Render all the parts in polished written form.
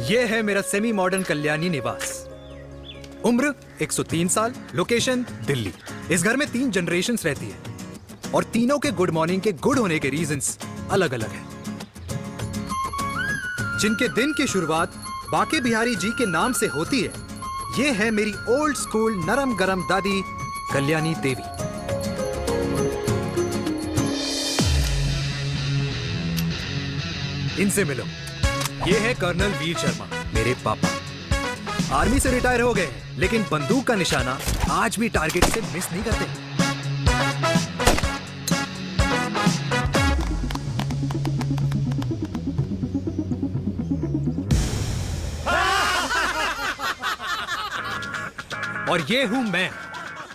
ये है मेरा सेमी मॉडर्न कल्याणी निवास। उम्र 103 साल, लोकेशन दिल्ली। इस घर में 3 जनरेशंस रहती है और तीनों के गुड मॉर्निंग के गुड होने के रीजंस अलग अलग हैं। जिनके दिन की शुरुआत बाके बिहारी जी के नाम से होती है, ये है मेरी ओल्ड स्कूल नरम गरम दादी कल्याणी देवी। इनसे मिलो। ये है कर्नल वीर शर्मा, मेरे पापा। आर्मी से रिटायर हो गए हैं, लेकिन बंदूक का निशाना आज भी टारगेट से मिस नहीं करते। और ये हूं मैं,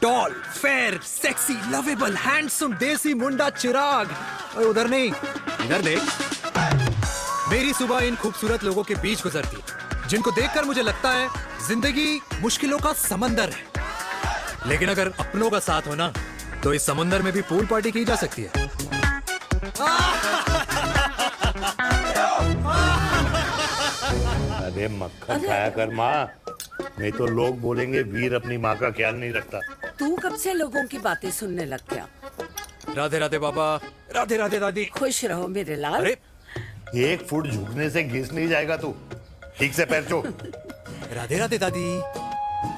tall, fair, sexy, lovable, handsome, देसी मुंडा चिराग। और उधर नहीं, इधर देख। मेरी सुबह इन खूबसूरत लोगों के बीच गुजरती है, जिनको देखकर मुझे लगता है जिंदगी मुश्किलों का समंदर है, लेकिन अगर अपनों का साथ हो ना, तो इस समंदर में भी पूल पार्टी की जा सकती है। अरे मक्खन खाया कर माँ, नहीं तो लोग बोलेंगे वीर अपनी माँ का ख्याल नहीं रखता। तू कब से लोगों की बातें सुनने लग गया? राधे राधे बाबा, राधे राधे दादी। खुश रहो मेरे लाल। अरे 1 फुट झुकने से घिस नहीं जाएगा तू, ठीक से पैर छू। राधे राधे दादी।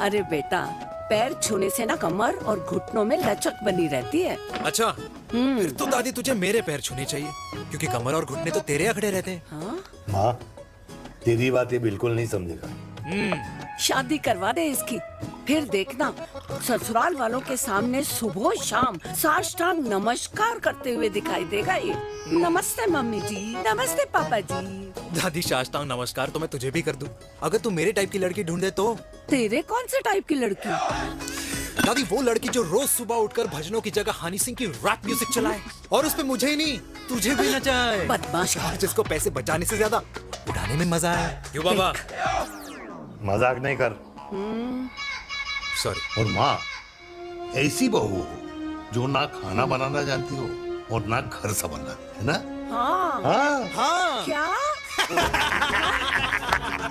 अरे बेटा, पैर छूने से ना कमर और घुटनों में लचक बनी रहती है। अच्छा, फिर तो दादी तुझे मेरे पैर छूने चाहिए, क्योंकि कमर और घुटने तो तेरे अखड़े रहते हैं। हाँ? माँ, तेरी बात ये बिल्कुल नहीं समझेगा। शादी करवा दे इसकी, फिर देखना ससुराल वालों के सामने सुबह शाम साष्टांग नमस्कार करते हुए दिखाई देगा ये। नमस्ते मम्मी जी, नमस्ते पापा जी। दादी, साष्टांग नमस्कार तो मैं तुझे भी कर दूं, अगर तू मेरे टाइप की लड़की ढूंढे तो। तेरे कौन से टाइप की लड़की? दादी, वो लड़की जो रोज सुबह उठकर भजनों की जगह हनी सिंह की रैप म्यूजिक चलाए, और उसपे मुझे ही नहीं तुझे भी नचाए। बदमाश। और जिसको पैसे बचाने से ज्यादा उठाने में मजा आए। क्यों बाबा? मजाक नहीं कर। सॉरी। और माँ, ऐसी बहू हो जो ना खाना बनाना जानती हो और ना घर संभालना, है ना? हाँ। हाँ हाँ। क्या?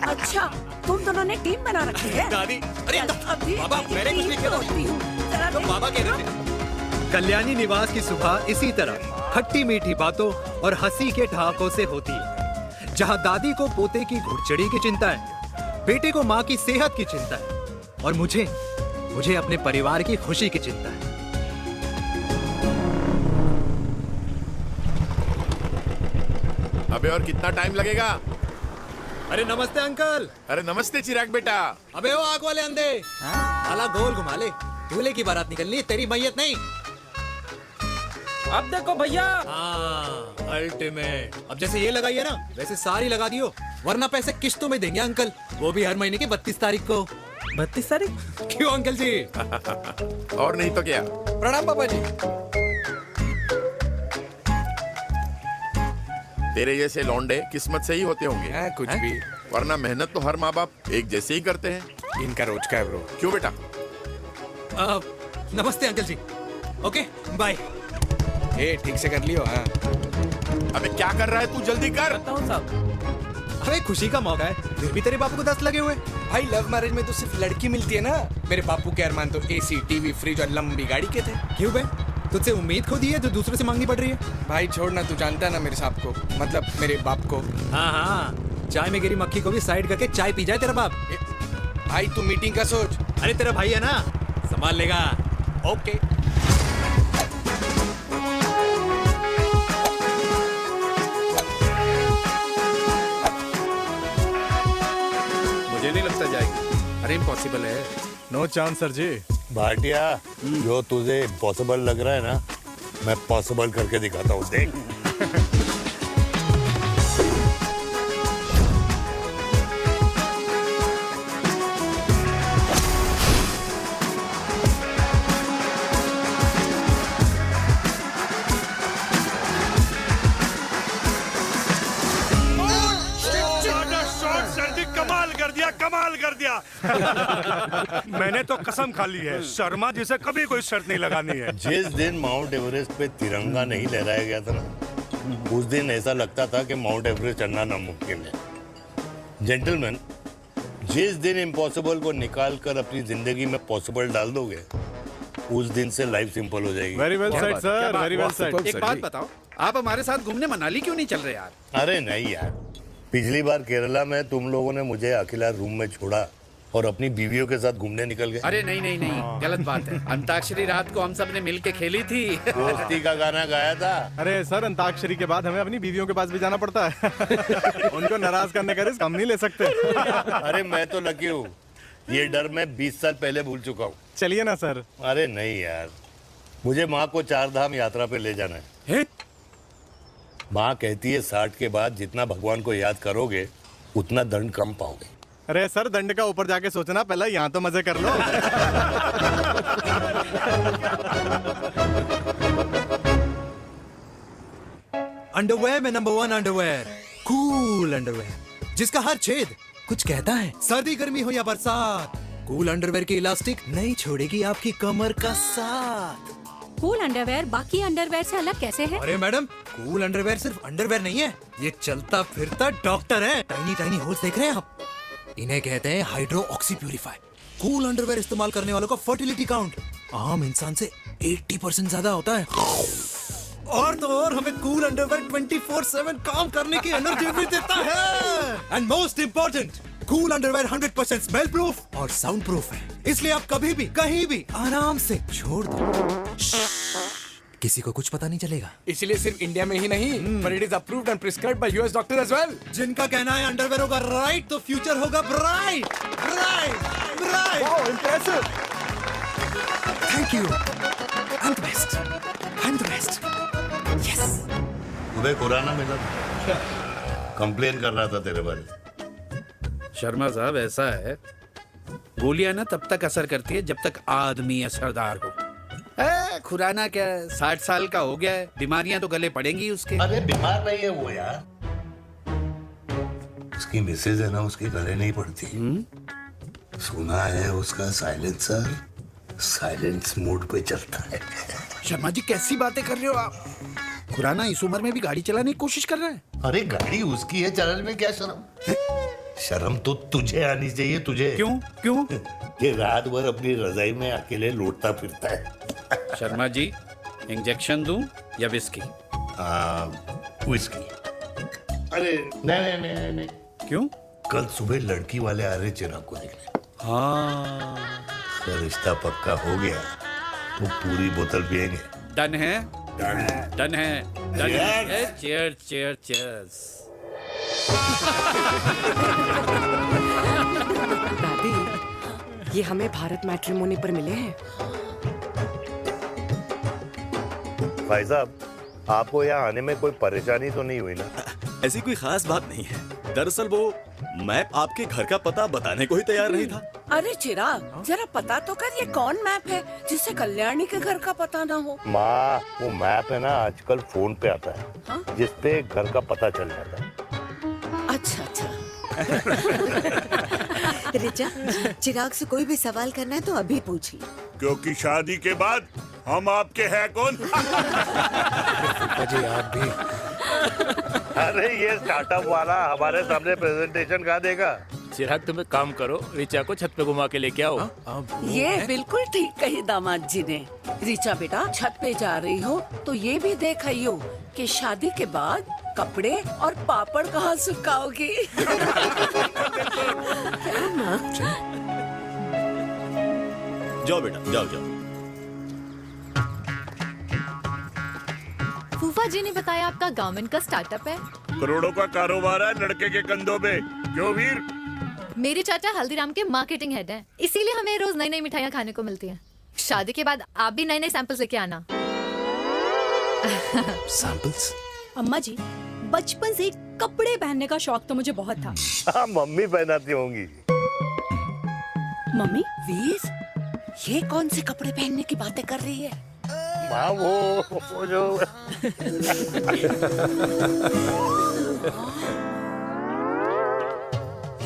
अच्छा, तुम दोनों ने टीम बना रखी है? दादी, अरे अभी बाबा, मैंने कुछ नहीं किया। होती हूँ। जरा तो देख। बाबा कह रहे थे। कल्याणी निवास की सुबह इसी तरह खट्टी मीठी बातों और हंसी के ठहाकों से होती है, जहां दादी को पोते की घुड़चड़ी की चिंता है, बेटे को माँ की सेहत की चिंता है, और मुझे अपने परिवार की खुशी की चिंता है। अबे और कितना टाइम लगेगा? अरे नमस्ते अंकल। अरे नमस्ते चिराग बेटा। अबे वो आग वाले अंधे, साला गोल घुमा ले। दूल्हे की बारात निकलनी है, तेरी मैयत नहीं। अब देखो भैया। हाँ, अल्टीमेट। अब जैसे ये लगाई है ना, वैसे सारी लगा दियो, वरना पैसे किश्तों में देंगे अंकल, वो भी हर महीने की 32 तारीख को। 32 तारीख? क्यों अंकल जी? और नहीं तो क्या। प्रणाम पापा जी। तेरे जैसे लौंडे किस्मत से ही होते होंगे। कुछ भी, वरना मेहनत तो हर माँ बाप एक जैसे ही करते हैं। इनका रोज का है ब्रो। क्यों बेटा? नमस्ते अंकल जी। Okay bye. ए ठीक से कर लियो। हाँ अबे क्या कर रहा है तू, जल्दी कर। बताओ साहब। अरे खुशी का मौका है, फिर भी तेरे बापू को 10 लगे हुए। भाई लव मैरिज में तो सिर्फ लड़की मिलती है ना। मेरे बापू के अरमान तो एसी, टीवी, फ्रिज और लंबी गाड़ी के थे। क्यों बे? तुझसे उम्मीद खो दी है जो दूसरों से मांगनी पड़ रही है? भाई छोड़ना, तू जानता है ना मेरे साहब को, मतलब मेरे बाप को। हाँ हाँ, चाय में गिरी मक्खी को भी साइड करके चाय पी जाए तेरा बाप। भाई तू मीटिंग का सोच। अरे तेरा भाई है ना, संभाल लेगा। ओके। मुझे नहीं लगता जाएगी। अरे इम्पॉसिबल है। नो चांस सर जी। भाटिया, जो तुझे इम्पॉसिबल लग रहा है ना, मैं पॉसिबल करके दिखाता हूँ, देख। कमाल कर दिया। मैंने तो कसम खा ली है, शर्मा जी से कभी कोई शर्त नहीं लगानी है। जिस दिन माउंट एवरेस्ट पे तिरंगा नहीं लहराया गया था ना, उस दिन ऐसा लगता था कि माउंट एवरेस्ट चढ़ना नामुमकिन है। जेंटलमैन, जिस दिन इम्पॉसिबल को निकाल कर अपनी जिंदगी में पॉसिबल डाल दोगे, उस दिन से लाइफ सिंपल हो जाएगी। Very well said sir, very well said. एक बात बताओ, आप हमारे साथ घूमने मनाली क्यों नहीं चल रहे यार? अरे नहीं यार, पिछली बार केरला में तुम लोगों ने मुझे अकेला रूम में छोड़ा और अपनी बीवियों के साथ घूमने निकल गए। अरे नहीं नहीं नहीं, गलत बात है। अंताक्षरी रात को हम सब ने मिल के खेली थी। दोस्ती का गाना गाया था। अरे सर, अंताक्षरी के बाद हमें अपनी बीवियों के पास भी जाना पड़ता है। उनको नाराज करने का रिस्क हम नहीं ले सकते। अरे मैं तो लकी हूँ, ये डर मैं 20 साल पहले भूल चुका हूँ। चलिए ना सर। अरे नहीं यार, मुझे माँ को 4 धाम यात्रा पे ले जाना है। माँ कहती है 60 के बाद जितना भगवान को याद करोगे उतना दंड कम पाओगे। अरे सर, दंड का ऊपर जाके सोचना, पहले यहाँ तो मजे कर लो। अंडरवेयर में नंबर 1 अंडरवेयर, कूल अंडरवेयर, जिसका हर छेद कुछ कहता है। सर्दी गर्मी हो या बरसात, कूल अंडरवेयर की इलास्टिक नहीं छोड़ेगी आपकी कमर का साथ। कूल अंडरवेयर बाकी अंडरवेयर से अलग कैसे है? अरे मैडम, कूल अंडरवेयर सिर्फ अंडरवेयर नहीं है, ये चलता फिरता डॉक्टर है। टाइनी टाइनी होल्स देख रहे हैं आप? इन्हें कहते हैं hydro oxy purify. Cool underwear इस्तेमाल करने वालों का फर्टिलिटी काउंट आम इंसान से 80% ज्यादा होता है। और तो और हमें कूल अंडरवेयर 24/7 काम करने की एनर्जी भी देता है। And most important, cool underwear 100% smell proof और साउंड प्रूफ है, इसलिए आप कभी भी कहीं भी आराम से छोड़ दो, किसी को कुछ पता नहीं चलेगा। इसीलिए सिर्फ इंडिया में ही नहीं, but it is approved and prescribed by US doctor as well. जिनका कहना है अंडरवेयर होगा राइट तो फ्यूचर होगा bright bright bright. Wow, impressive. Thank you. I'm the best. I'm the best. Yes. तुम्हें खुराना मिला था, कंप्लेन कर रहा था तेरे बारे में। शर्मा साहब, ऐसा है, गोलियां ना तब तक असर करती है जब तक आदमी असरदार हो। खुराना क्या, 60 साल का हो गया है, बीमारियां तो गले पड़ेंगी उसके। अरे बीमार नहीं है वो यार, उसकी मिसेज है ना, उसके गले नहीं पड़ती। सुना है उसका साइलेंसर साइलेंस मोड पे चलता है। शर्मा जी, कैसी बातें कर रहे हो आप? खुराना इस उम्र में भी गाड़ी चलाने की कोशिश कर रहा है। अरे गाड़ी उसकी है, चलाने में क्या शर्म? शर्म तो तुझे आनी चाहिए, तुझे। क्यों क्यों? ये रात भर अपनी रजाई में अकेले लौटता फिरता है। शर्मा जी, इंजेक्शन दूं या विस्की? विस्की। अरे नहीं नहीं नहीं नहीं। क्यों? कल सुबह लड़की वाले आ रहे चिराग को देखने। हाँ, तो रिश्ता पक्का हो गया तो पूरी बोतल पिएंगे। डन है, डन है, डन है। Cheers cheers cheers. दादी, ये हमें भारत मैट्रिमोनी पर मिले हैं। भाई साहब, आपको यहाँ आने में कोई परेशानी तो नहीं हुई ना? ऐसी कोई खास बात नहीं है। दरअसल वो मैप आपके घर का पता बताने को ही तैयार नहीं था। अरे चिराग, जरा पता तो कर, ये कौन मैप है जिससे कल्याणी के घर का पता ना हो? माँ, वो मैप है ना आजकल फोन पे आता है। हाँ? जिसपे घर का पता चल जाता है। अच्छा अच्छा। रिचा, चिराग से कोई भी सवाल करना है तो अभी पूछिए। क्योंकि शादी के बाद हम आपके हैं कौन? अजय आप भी। अरे ये स्टार्टअप वाला हमारे सामने प्रेजेंटेशन कहाँ देगा? चिराग, तुम एक काम करो, रिचा को छत पे घुमा के लेके आओ। ये बिल्कुल ठीक कही दामाद जी ने। रिचा बेटा, छत पे जा रही हो तो ये भी देख आइयो कि शादी के बाद कपड़े और पापड़ कहाँ सुखाओगी। जाओ बेटा, जाओ जाओ। फूफा जी ने बताया आपका गवर्नमेंट का स्टार्टअप है। करोड़ों का कारोबार है लड़के के कंधों पे। क्यों वीर? मेरे चाचा हल्दीराम के मार्केटिंग हेड हैं, इसीलिए हमें रोज नई नई मिठाइयाँ खाने को मिलती हैं। शादी के बाद आप भी नए नए सैंपल्स लेके आना। सैंपल्स? अम्मा जी, बचपन से कपड़े पहनने का शौक तो मुझे बहुत था। हाँ, मम्मी पहनाती होंगी। मम्मी? वीर, ये कौन से कपड़े पहनने की बातें कर रही है? माँ, वो जो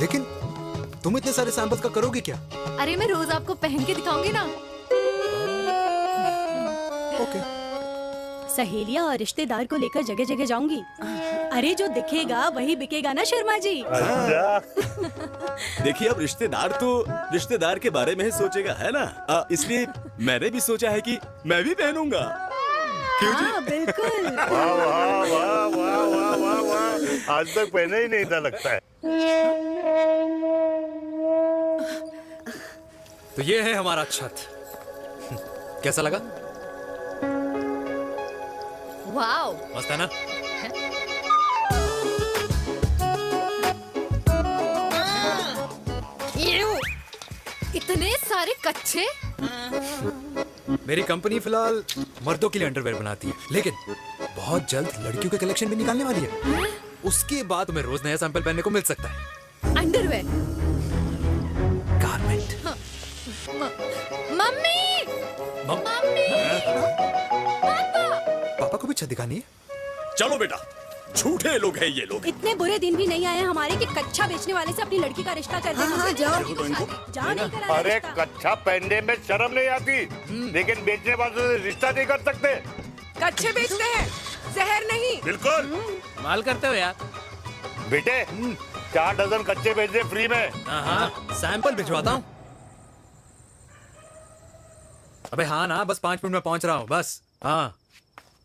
लेकिन तुम इतने सारे सैंपल्स का करोगे क्या? अरे मैं रोज आपको पहन के दिखाऊंगी ना। ओके। सहेलियां और रिश्तेदार को लेकर जगह जगह जाऊंगी। अरे जो दिखेगा वही बिकेगा ना शर्मा जी। देखिए अब रिश्तेदार के बारे में ही सोचेगा, है ना? इसलिए मैंने भी सोचा है कि मैं भी पहनूंगा। हाँ बिल्कुल। वाह वाह वाह वाह वाह वाह वाह, आज तक पहने ही नहीं था लगता है। तो ये है हमारा छत। कैसा लगा? वाओ, मस्त है ना? इतने सारे कच्चे। मेरी कंपनी फिलहाल मर्दों के लिए अंडरवेयर बनाती है, लेकिन बहुत जल्द लड़कियों के कलेक्शन भी निकालने वाली है। उसके बाद तुम्हें रोज नया सैंपल पहनने को मिल सकता है। अंडरवेयर? गारमेंट। मम्मी, मम्मी, पापा को भी छत दिखानी है। चलो बेटा, झूठे लोग हैं ये लोग। इतने बुरे दिन भी नहीं आए हमारे कि कच्चा बेचने वाले से अपनी लड़की का रिश्ता कर दें। हाँ, जाओ। अरे कच्चा पहनने में शर्म नहीं आती, लेकिन बेचने वालों से रिश्ता नहीं कर सकते। कच्चे बेचते हैं, जहर नहीं। बिल्कुल माल करते हो यार। बेटे 4 डजन कच्चे भेज दे फ्री में। हाँ, सैंपल भिजवाता हूँ। अबे हाँ ना, बस 5 मिनट में पहुंच रहा हूँ बस। हाँ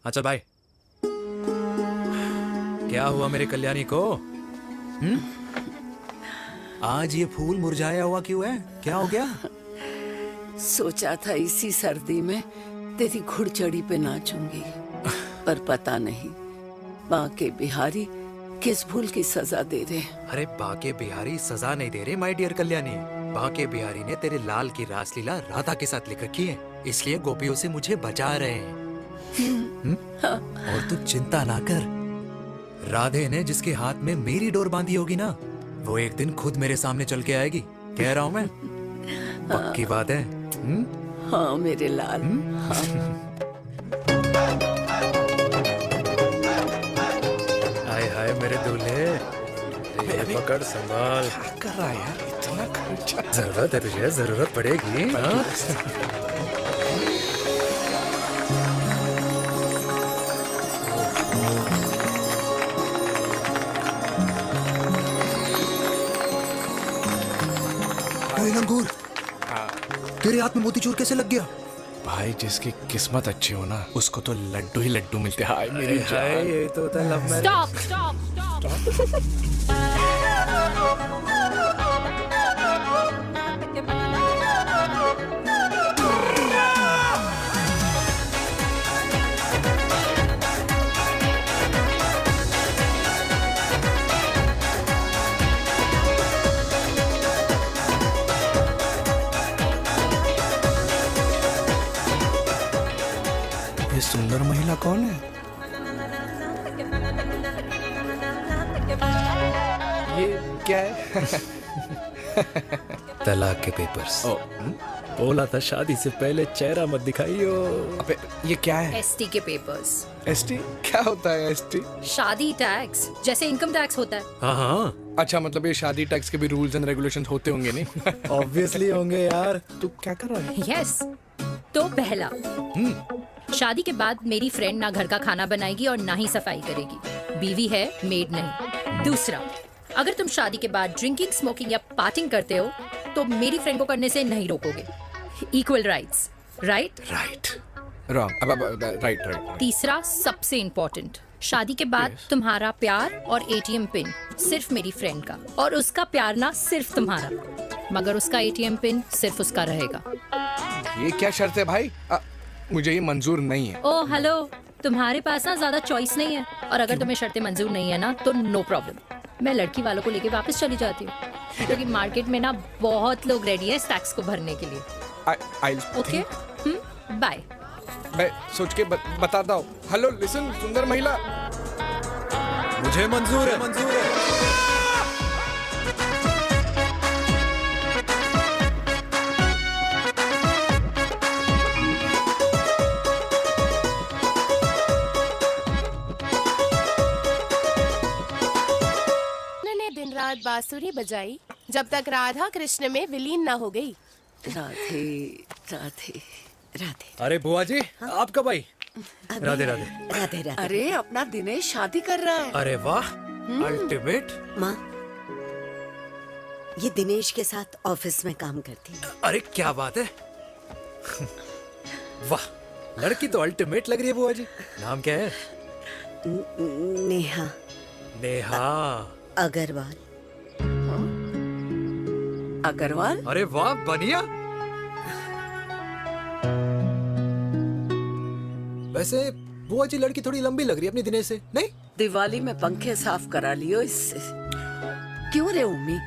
अच्छा भाई। क्या हुआ मेरे कल्याणी को? आज ये फूल मुरझाया हुआ क्यों है? क्या हो गया? सोचा था इसी सर्दी में तेरी घुड़चड़ी पे नाचूंगी, पर पता नहीं बाके बिहारी किस भूल की सजा दे रहे। अरे बाके बिहारी सजा नहीं दे रहे माय डियर कल्याणी। बाके बिहारी ने तेरे लाल की रासलीला राधा के साथ लिख रखी है, इसलिए गोपियों से मुझे बचा रहे हैं। और तू चिंता ना कर, राधे ने जिसके हाथ में मेरी डोर बांधी होगी ना, वो एक दिन खुद मेरे सामने चल के आएगी। कह रहा हूँ मैं, पक्की बात है। हाँ मेरे लाल। हाय हाय मेरे दूल्हे, पकड़ संभाल। क्या कर रहा है यार, इतना खर्चा। जरूरत है तुझे, जरूरत पड़ेगी। हाँ? लंगूर, तेरे हाथ में मोतीचूर कैसे लग गया? भाई जिसकी किस्मत अच्छी हो ना, उसको तो लड्डू ही लड्डू मिलते हैं। हाय मेरी जान। ये तो होता है लव मैरिज। स्टॉप स्टॉप ये सुंदर महिला कौन है? ये क्या है? तलाक के पेपर्स। बोला था शादी से पहले चेहरा मत दिखाइयो। अबे ये क्या है? एसटी के पेपर्स। एसटी क्या होता है? एसटी शादी टैक्स, जैसे इनकम टैक्स होता है। हाँ हाँ। अच्छा, मतलब ये शादी टैक्स के भी रूल्स एंड रेगुलेशंस होते होंगे नहीं? ऑब्वियसली होंगे यार। तू क्या कर रहा है? यस। तो पहला, शादी के बाद मेरी फ्रेंड ना घर का खाना बनाएगी और ना ही सफाई करेगी, बीवी है, मेड नहीं। दूसरा, अगर तुम शादी के बाद ड्रिंकिंग, स्मोकिंग या पार्टिंग करते हो तो मेरी फ्रेंड को करने से नहीं रोकोगे। Equal rights, right? Right. Wrong. Right right. तीसरा, सबसे इम्पोर्टेंट, शादी के बाद तुम्हारा प्यार और एटीएम पिन सिर्फ मेरी फ्रेंड का, और उसका प्यार ना सिर्फ तुम्हारा, मगर उसका एटीएम पिन सिर्फ उसका रहेगा। ये क्या शर्त है भाई? मुझे ये मंजूर नहीं है। ओ हेलो, तुम्हारे पास ना ज्यादा चॉइस नहीं है, और अगर तुम्हें शर्तें मंजूर नहीं है ना तो नो प्रॉब्लम, मैं लड़की वालों को लेके वापस चली जाती हूँ, क्योंकि मार्केट में ना बहुत लोग रेडी हैं इस टैक्स को भरने के लिए। Okay, bye. मैं सोच के बताता हूँ। हेलो लिसन, सुंदर महिला, मुझे मंजूर है, मंजूर है। दिन रात बांसुरी बजाई जब तक राधा कृष्ण में विलीन ना हो गई। राधे राधे राधे। अरे बुआ जी, आप कब आई? राधे राधे। राधे राधे। अरे अपना दिनेश शादी कर रहा है। अरे वाह, अल्टीमेट। माँ, ये दिनेश के साथ ऑफिस में काम करती है। अरे क्या बात है। वाह, लड़की तो अल्टीमेट लग रही है बुआ जी। नाम क्या है? नेहा। नेहा अग्रवाल। अग्रवाल? अरे वाह, बढ़िया। वैसे बुआ जी लड़की थोड़ी लंबी लग रही है अपनी दिनेश से, नहीं? दिवाली में पंखे साफ करा लियो इससे। क्यों रे उम्मी,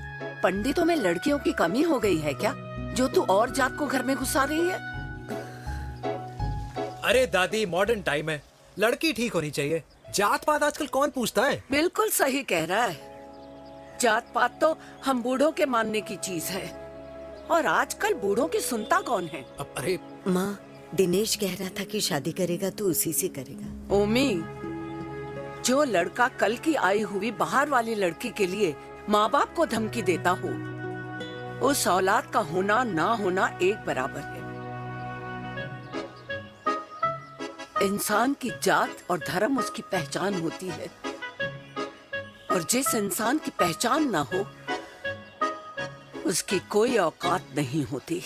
पंडितों में लड़कियों की कमी हो गई है क्या, जो तू और जात को घर में घुसा रही है? अरे दादी, मॉडर्न टाइम है, लड़की ठीक होनी चाहिए। जात पात आजकल कौन पूछता है? बिल्कुल सही कह रहा है। जात पात तो हम बूढ़ों के मानने की चीज है, और आजकल बूढ़ों की सुनता कौन है? अरे माँ, दिनेश कह रहा था कि शादी करेगा तो उसी से करेगा। ओमी, जो लड़का कल की आई हुई बाहर वाली लड़की के लिए माँ बाप को धमकी देता हो, उस औलाद का होना ना होना एक बराबर है। इंसान की जात और धर्म उसकी पहचान होती है, और जिस इंसान की पहचान ना हो उसकी कोई औकात नहीं होती।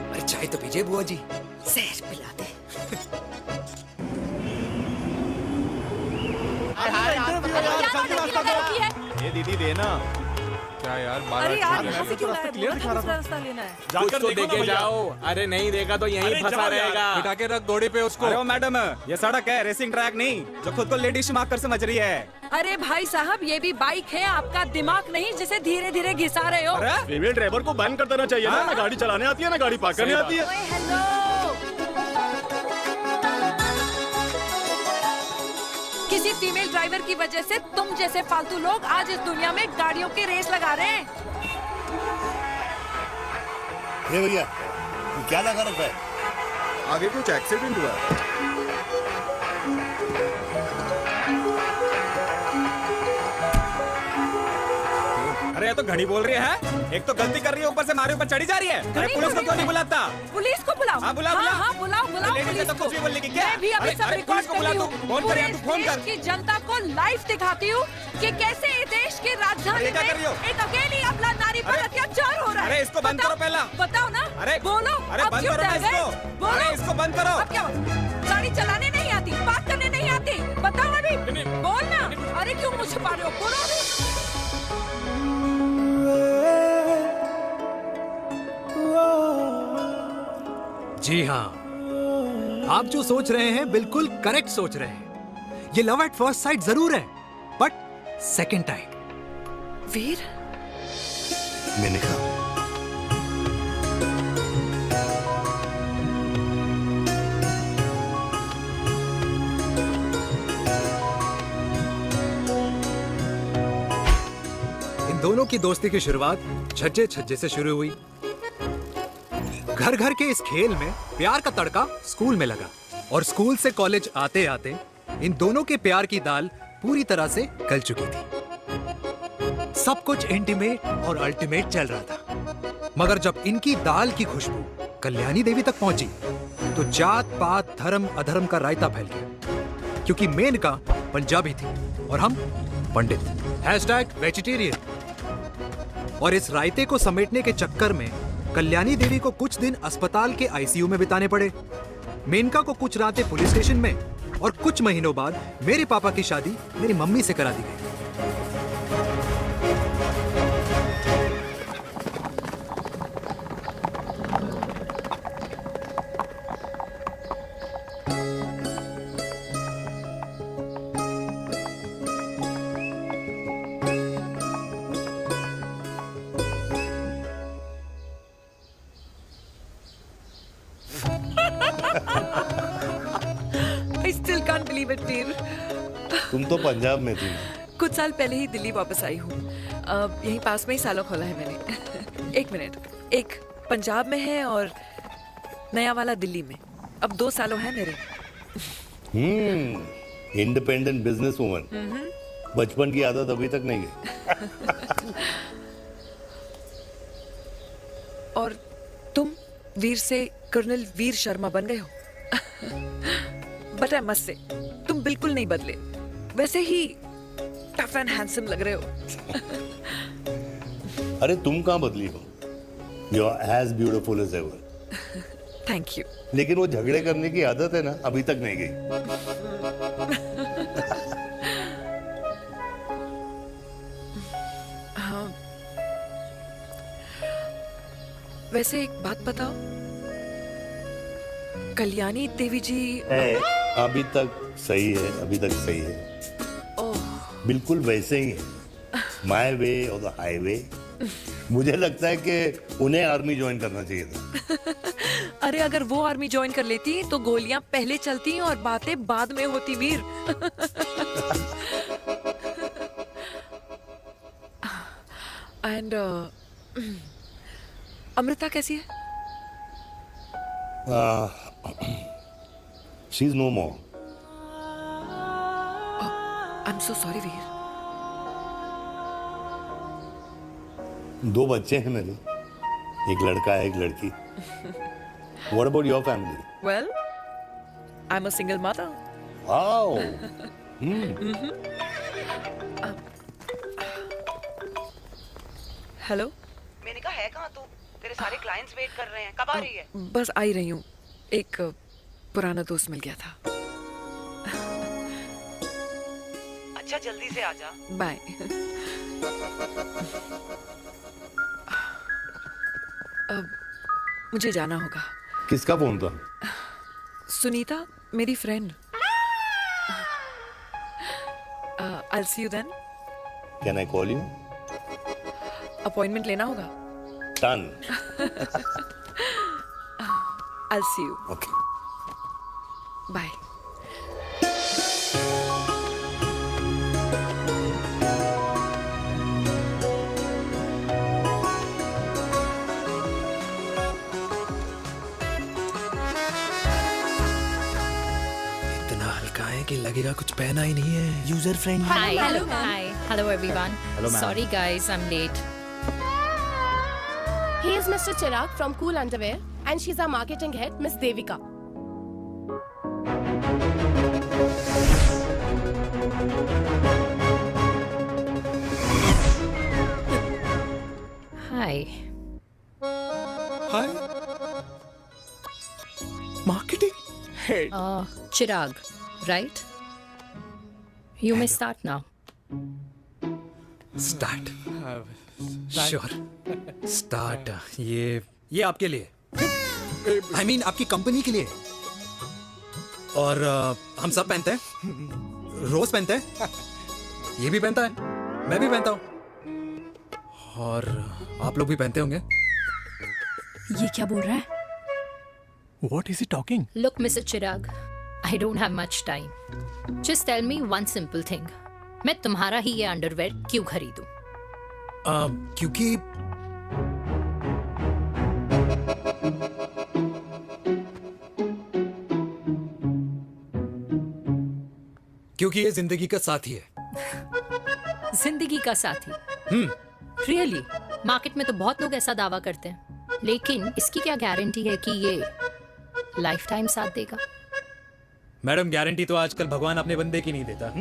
अरे चाय तो पीजिए बुआ जी। जहर पिला दे। ये दीदी देना। क्या यार, अरे यार, यहाँ से क्यों लाए? बोला था दूसरा रास्ता लेना है। कुछ तो देके जाओ। अरे नहीं देगा तो यहीं फंसा रहेगा। बिठा के रख घोड़े पे उसको। अरे मैडम, ये सड़क है, रेसिंग ट्रैक नहीं, जो खुद को लेडी शिमाक कर समझ रही है। अरे भाई साहब, ये भी बाइक है, आपका दिमाग नहीं जिसे धीरे धीरे घिसा रहे हो। फीमेल ड्राइवर को बैन कर देना चाहिए ना गाड़ी चलाने आती है ना गाड़ी पार्क करने आती है। हेलो, किसी फीमेल ड्राइवर की वजह से तुम जैसे फालतू लोग आज इस दुनिया में गाड़ियों की रेस लगा रहे हैं। ये भैया, क्या लगा रखा है? आगे कुछ एक्सीडेंट हुआ है। अरे ये तो घड़ी बोल रही है। एक तो गलती कर रही है, ऊपर से हमारे ऊपर चढ़ी जा रही है। अरे पुलिस को क्यों नहीं बुलाता? पुलिस को बुलाओ। हाँ बुलाओ, हाँ बुलाओ बुलाओ। लेडीज है तो कुछ भी बोलने की क्या? मैं भी अभी सब रिकॉर्ड कर रही हूँ। पूरे देश की जनता को लाइव दिखाती हूँ कि कैसे इस देश की राजधानी में एक अकेली अबला नारी पर अत्याचार हो रहा है। अरे इसको बंद करो पहला। बताओ ना। अरे बोलो। अरे बंद करो ना इसको। अरे इसको बंद करो। अब क्या गाड़ी चलाने नहीं आती, बात करने नहीं आती? बताओ अभी, बोल ना। अरे क्यों मुझे पा रहे हो? बोलो अभी। जी हाँ, आप जो सोच रहे हैं बिल्कुल करेक्ट सोच रहे हैं। ये लव एट फर्स्ट साइट जरूर है, बट सेकंड टाइम। वीर, मैंने कहा इन दोनों की दोस्ती की शुरुआत छज्जे छज्जे से शुरू हुई। घर घर के इस खेल में प्यार का तड़का स्कूल में लगा, और स्कूल से कॉलेज आते आते इन दोनों के प्यार की दाल पूरी तरह से गल चुकी थी। सब कुछ इंटीमेट और अल्टीमेट चल रहा था, मगर जब इनकी दाल की खुशबू कल्याणी देवी तक पहुंची तो जात पात धर्म अधर्म का रायता फैल गया, क्योंकि मेनका पंजाबी थी और हम पंडित। वेजिटेरियन। और इस रायते को समेटने के चक्कर में कल्याणी देवी को कुछ दिन अस्पताल के आईसीयू में बिताने पड़े। मेनका को कुछ रातें पुलिस स्टेशन में, और कुछ महीनों बाद मेरे पापा की शादी मेरी मम्मी से करा दी गई। I still can't believe it, वीर। तुम तो पंजाब में थी। कुछ साल पहले ही दिल्ली वापस आई हूँ। यहीं पास में ही सालों खोला है मैंने। एक मिनट, एक पंजाब में है और नया वाला दिल्ली में। अब 2 सालों है मेरे। इंडिपेंडेंट बिजनेस वुमन, बचपन की आदत अभी तक नहीं गई। और तुम वीर से कर्नल वीर शर्मा बन गए हो। बट आई मस्ट से तुम बिल्कुल नहीं बदले, वैसे ही टफ एंड हैंडसम लग रहे हो। अरे तुम कहाँ बदली हो? You are as beautiful as ever. Thank you. लेकिन वो झगड़े करने की आदत है ना, अभी तक नहीं गई। हाँ। वैसे एक बात बताओ, कल्याणी देवी जी अभी तक सही है, अभी तक सही है। बिल्कुल वैसे ही है, माय वे और द हाईवे। मुझे लगता है कि उन्हें आर्मी ज्वाइन करना चाहिए था। अरे अगर वो आर्मी ज्वाइन कर लेती तो गोलियां पहले चलती और बातें बाद में होती वीर। एंड अमृता कैसी है? She is no more. I am so sorry Veer. 2 बच्चे हैं मेरे, एक लड़का है, एक लड़की। What about your family? Well, I'm a single mother. Wow. Hello. मैंने कहा है कहाँ तू? तेरे सारे क्लाइंट्स वेट कर रहे हैं, कब आ रही है? बस आ ही रही हूँ, एक पुराना दोस्त मिल गया था। अच्छा जल्दी से आ जा। बाय। अब मुझे जाना होगा। किसका फोन था? सुनीता, मेरी friend. I'll see you then. Can I call you? Appointment लेना होगा। Done. I'll see you. Okay. Bye. इतना हल्का है कि लगेगा कुछ पहना ही नहीं है। User friendly. Hello everyone. Hello, ma'am. Sorry guys, I'm late. He is Mr. Chirag from Cool Underwear and she's our marketing head, Miss Devika. Hi. Hi. Marketing head. Chirag, right? You may start now. Start. Sure. Start. ये आपके लिए, I mean आपकी company के लिए। और हम सब पहनते हैं, रोज पहनते हैं, ये भी पहनता है, मैं भी पहनता हूँ, और आप लोग भी पहनते होंगे। ये क्या बोल रहा है? What is he talking? Look, Mr. Chirag, I don't have much time. Just tell me one simple thing. मैं तुम्हारा ही ये अंडरवेयर क्यों खरीदूं? क्योंकि ये जिंदगी का साथी है। जिंदगी का साथी? Really? मार्केट में तो बहुत लोग ऐसा दावा करते हैं, लेकिन इसकी क्या गारंटी है कि ये लाइफ टाइम साथ देगा? मैडम, गारंटी तो आजकल भगवान अपने बंदे की नहीं देता,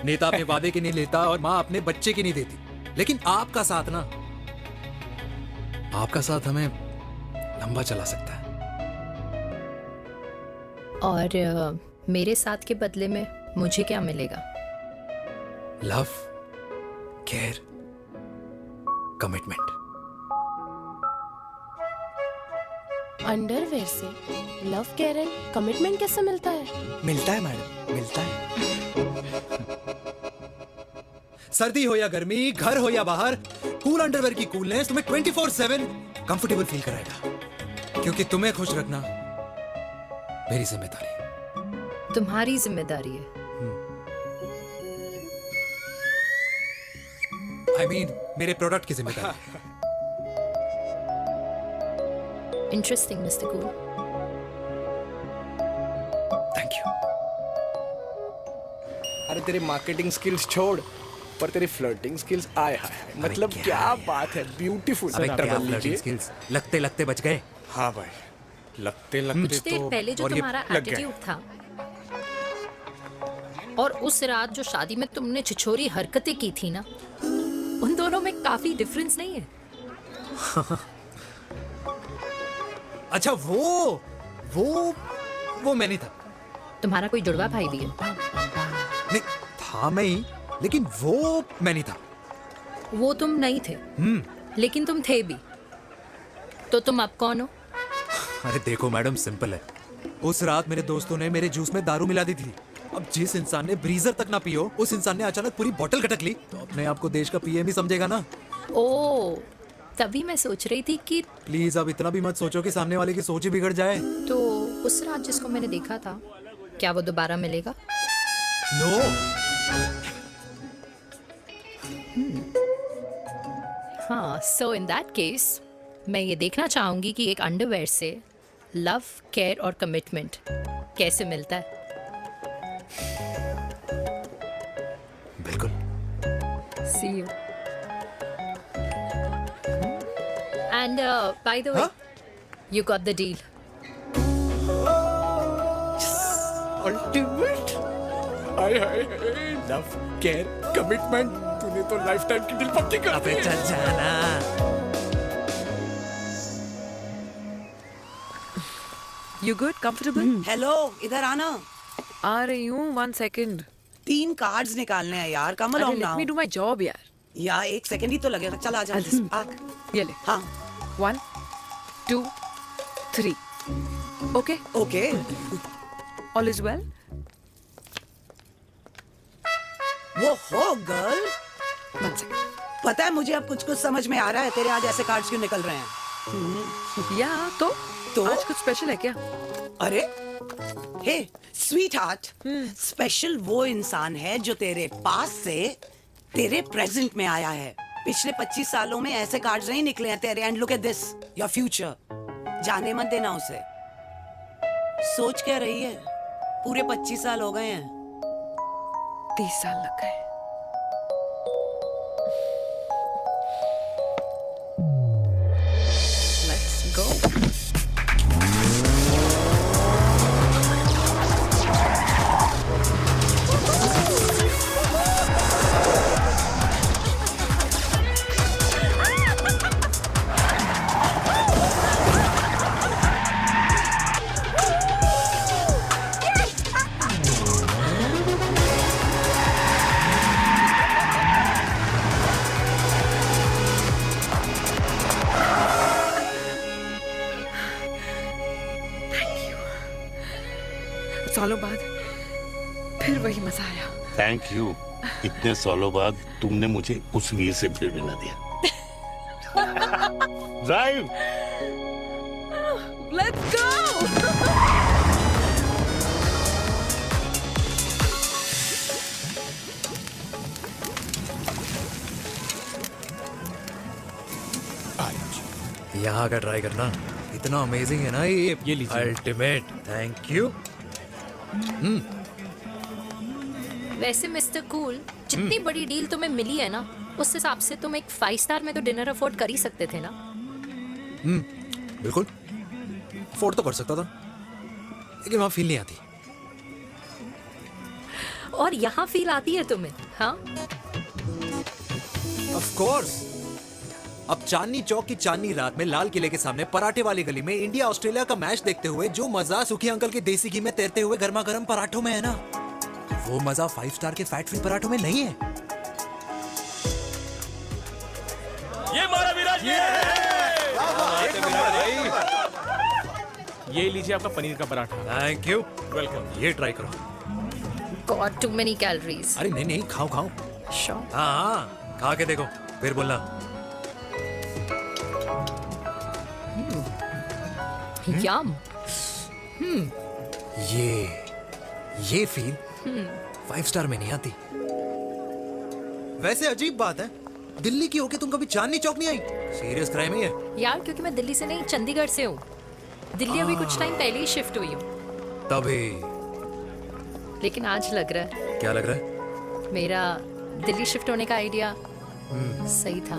नेता अपने वादे की नहीं लेता, और माँ अपने बच्चे की नहीं देती। लेकिन आपका साथ ना, आपका साथ हमें लंबा चला सकता है। और मेरे साथ के बदले में मुझे क्या मिलेगा? Love, care, commitment. अंडरवेयर से लव, केयर एंड कमिटमेंट कैसे मिलता है? मिलता है मैडम, मिलता है। सर्दी हो या गर्मी, घर हो या बाहर, कूल अंडरवेयर की कूलनेस तुम्हें 24/7 कंफर्टेबल फील कराएगा। क्योंकि तुम्हें खुश रखना मेरी जिम्मेदारी है। तुम्हारी जिम्मेदारी है? I mean, मेरे प्रोडक्ट की जिम्मेदारी है। Interesting, Mr. Cool. Thank you. अरे तेरे मार्केटिंग स्किल्स छोड़, पर तेरी फ्लर्टिंग स्किल्स आए हाय, मतलब क्या बात है, ब्यूटीफुल। स्किल्स लगते लगते बच गए। हाँ भाई, लगते कुछ लगते देर तो पहले जो और ये तुम्हारा लग गए। एटीट्यूड था और उस रात जो शादी में तुमने छिछोरी हरकतें की थी ना, उन दोनों में काफी डिफरेंस नहीं है? अच्छा वो मैं नहीं था। तुम्हारा कोई जुड़वा भाई भी है? नहीं था मैं ही, लेकिन वो मैं नहीं था। वो तुम नहीं थे, लेकिन तुम थे भी। तो तुम अब कौन हो? अरे देखो मैडम, सिंपल है। उस रात मेरे दोस्तों ने मेरे जूस में दारू मिला दी थी। अब जिस इंसान ने ब्रीजर तक ना पियो, उस इंसान ने अचानक पूरी बोतल गटक ली, तो अपने आप को देश का पीएम ही समझेगा ना। ओ, तभी मैं सोच रही थी कि प्लीज अब इतना भी मत सोचो कि सामने वाले की सोच ही बिगड़ जाए। तो उस रात जिसको मैंने देखा था, क्या वो दोबारा मिलेगा? नो। हाँ, सो इन दैट केस मैं ये देखना चाहूंगी कि एक अंडरवेयर से लव, केयर और कमिटमेंट कैसे मिलता है। बिल्कुल। See you. And by the way, you got the deal. Ultimate. Hi hi hi, love, care, commitment, तूने तो लाइफ टाइम की डील पक्की कर दी। चल जाना। You good? Comfortable? हेलो, इधर आना। आ रही हूँ, 1 second. 3 कार्ड्स निकालने हैं यार, कम अरे along let now। me do my job यार. यार 1 सेकंड ही तो लगेगा, चल आजा। आ। ये ले. हाँ। 1, 2, 3. Okay? Okay. All is well? वो हो गर्ल। 1 second. पता है मुझे अब कुछ समझ में आ रहा है, तेरे आज ऐसे कार्ड्स क्यों निकल रहे हैं। या तो आज कुछ स्पेशल है क्या? अरे हे स्वीट हार्ट, स्पेशल वो इंसान है जो तेरे पास से तेरे प्रेजेंट में आया है। पिछले 25 सालों में ऐसे कार्ड्स नहीं निकले हैं तेरे। And look at this, your future. जाने मत देना उसे। सोच क्या रही है, पूरे 25 साल हो गए हैं। 30 साल लग गए। Let's go. सालों बाद फिर वही मजा आया। Thank you. इतने सालों बाद तुमने मुझे उस वीर से फिर मिला दिया। ड्राइव। Let's go. यहाँ का ट्राई करना, इतना अमेजिंग है ना ये लीजिए। अल्टीमेट। Thank you. वैसे मिस्टर कूल, जितनी बड़ी डील तुम्हें मिली है ना, उस हिसाब से तुम एक 5 स्टार में तो डिनर अफोर्ड कर ही सकते थे ना। बिल्कुल अफोर्ड तो कर सकता था, लेकिन वहां फील नहीं आती। और यहाँ फील आती है तुम्हें? हाँ, ऑफ कोर्स। अब चांदनी चौक की चांदनी रात में लाल किले के सामने पराठे वाली गली में इंडिया ऑस्ट्रेलिया का मैच देखते हुए जो मजा सुखी अंकल के देसी घी में तैरते हुए गर्मा गर्म पराठों में है ना, वो मजा 5 स्टार के फैट फ्री पराठों में नहीं है। ये मारा विराज। ये लीजिए आपका पनीर का पराठा। Thank you. वेलकम। ये ट्राई करो। Got too many calories. अरे नहीं नहीं, खाओ खाओ। श्योर। हाँ, खा के देखो फिर बोलना। यम। ये फील 5 स्टार में नहीं आती। वैसे अजीब बात है, दिल्ली की होके तुम कभी चांदनी चौक नहीं आई? सीरियस क्राइम ही है यार, क्योंकि मैं दिल्ली से नहीं, चंडीगढ़ से हूँ। दिल्ली अभी कुछ टाइम पहले ही शिफ्ट हुई हूँ। तभी। लेकिन आज लग रहा है। क्या लग रहा है? मेरा दिल्ली शिफ्ट होने का आइडिया सही था।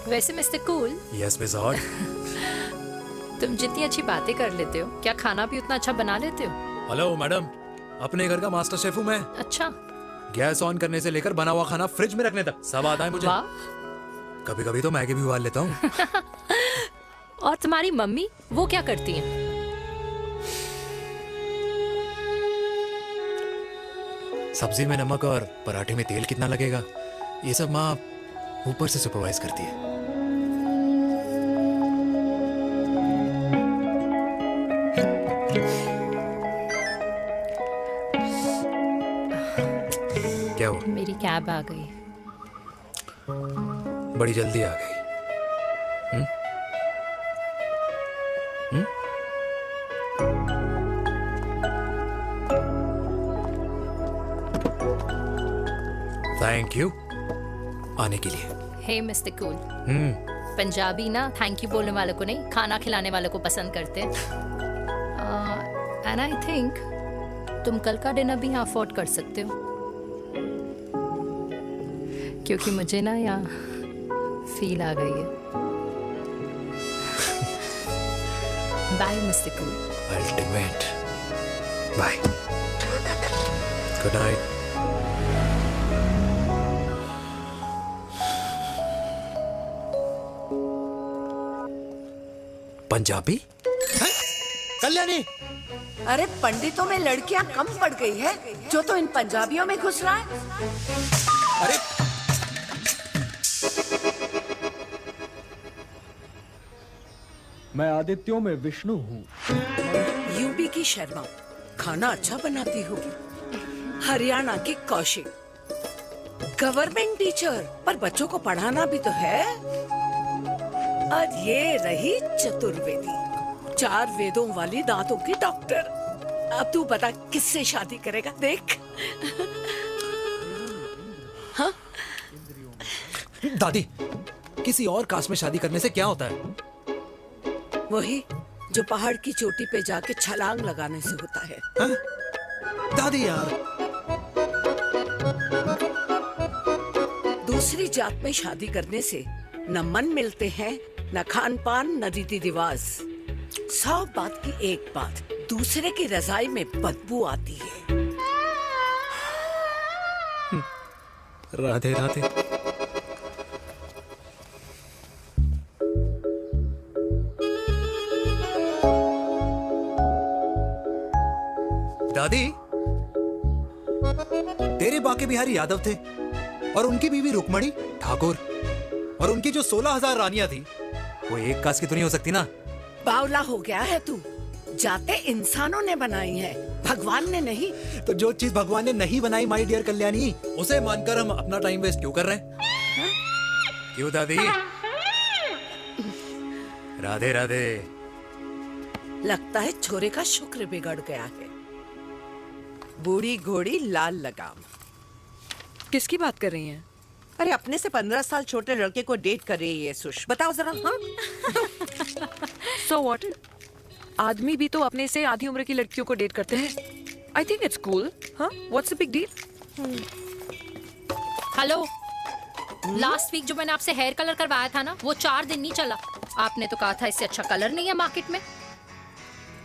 वैसे mister cool, yes miss hot, तुम जितनी अच्छी बातें कर लेते हो, क्या खाना भी उतना अच्छा बना लेते हो? हेलो मैडम, अपने घर का मास्टर शेफ हूँ मैं। अच्छा। गैस ऑन करने से लेकर बना हुआ खाना फ्रिज में रखने तक सब आता है मुझे। कभी कभी तो मैगी भी उबाल लेता हूँ। और तुम्हारी मम्मी, वो क्या करती हैं? सब्जी में नमक और पराठे में तेल कितना लगेगा, ये सब माँ ऊपर से सुपरवाइज करती है। क्या हुआ? मेरी कैब आ गई। बड़ी जल्दी आ गई। थैंक यू आने के लिए। हे मिस्टर कूल, पंजाबी ना थैंक यू बोलने वालों को नहीं, खाना खिलाने वालों को पसंद करते हैं। एंड आई थिंक तुम कल का डिनर भी यहाँ अफोर्ड कर सकते हो, क्योंकि मुझे ना यहाँ फील आ गई है। Bye mister cool. Ultimate bye, good night. Punjabi? Kalyani, अरे पंडितों में लड़कियां कम पड़ गई है जो तो इन पंजाबियों में घुस रहा है। अरे मैं आदित्यों में विष्णु हूँ। यूपी की शर्मा खाना अच्छा बनाती होगी, हरियाणा की कौशिक गवर्नमेंट टीचर, पर बच्चों को पढ़ाना भी तो है। और ये रही चतुर्वेदी, 4 वेदों वाली दांतों की डॉक्टर। अब तू बता किससे शादी करेगा? देख। हाँ? दादी, किसी और कास्ट में शादी करने से क्या होता है? वही जो पहाड़ की चोटी पे जाके छलांग लगाने से होता है। हा? दादी यार, दूसरी जात में शादी करने से न मन मिलते हैं, न खान पान, न रीति रिवाज। 100 बात की एक बात, दूसरे की रजाई में बदबू आती है। राधे राधे। दादी, तेरे बाके बिहारी यादव थे और उनकी बीवी रुक्मणी ठाकुर, और उनकी जो 16,000 रानियां थी वो एक कास्ट की तो नहीं हो सकती ना। बावला हो गया है तू। जाते इंसानों ने बनाई है, भगवान ने नहीं। तो जो चीज भगवान ने नहीं बनाई माय डियर कल्याणी, उसे मानकर हम अपना टाइम वेस्ट क्यों कर रहे हैं? क्यों दादी? राधे राधे। लगता है छोरे का शुक्र बिगड़ गया है। बूढ़ी घोड़ी लाल लगाम। किसकी बात कर रही हैं? अरे अपने से 15 साल छोटे लड़के को डेट कर रही है सुश, बताओ जरा। हाँ? So what? आदमी भी तो अपने से आधी उम्र की लड़कियों को डेट करते हैं। I think it's cool. हाँ? What's the big deal? Hello, last week जो मैंने आपसे हेयर कलर करवाया था ना, वो 4 दिन नहीं चला। आपने तो कहा था इससे अच्छा कलर नहीं है मार्केट में।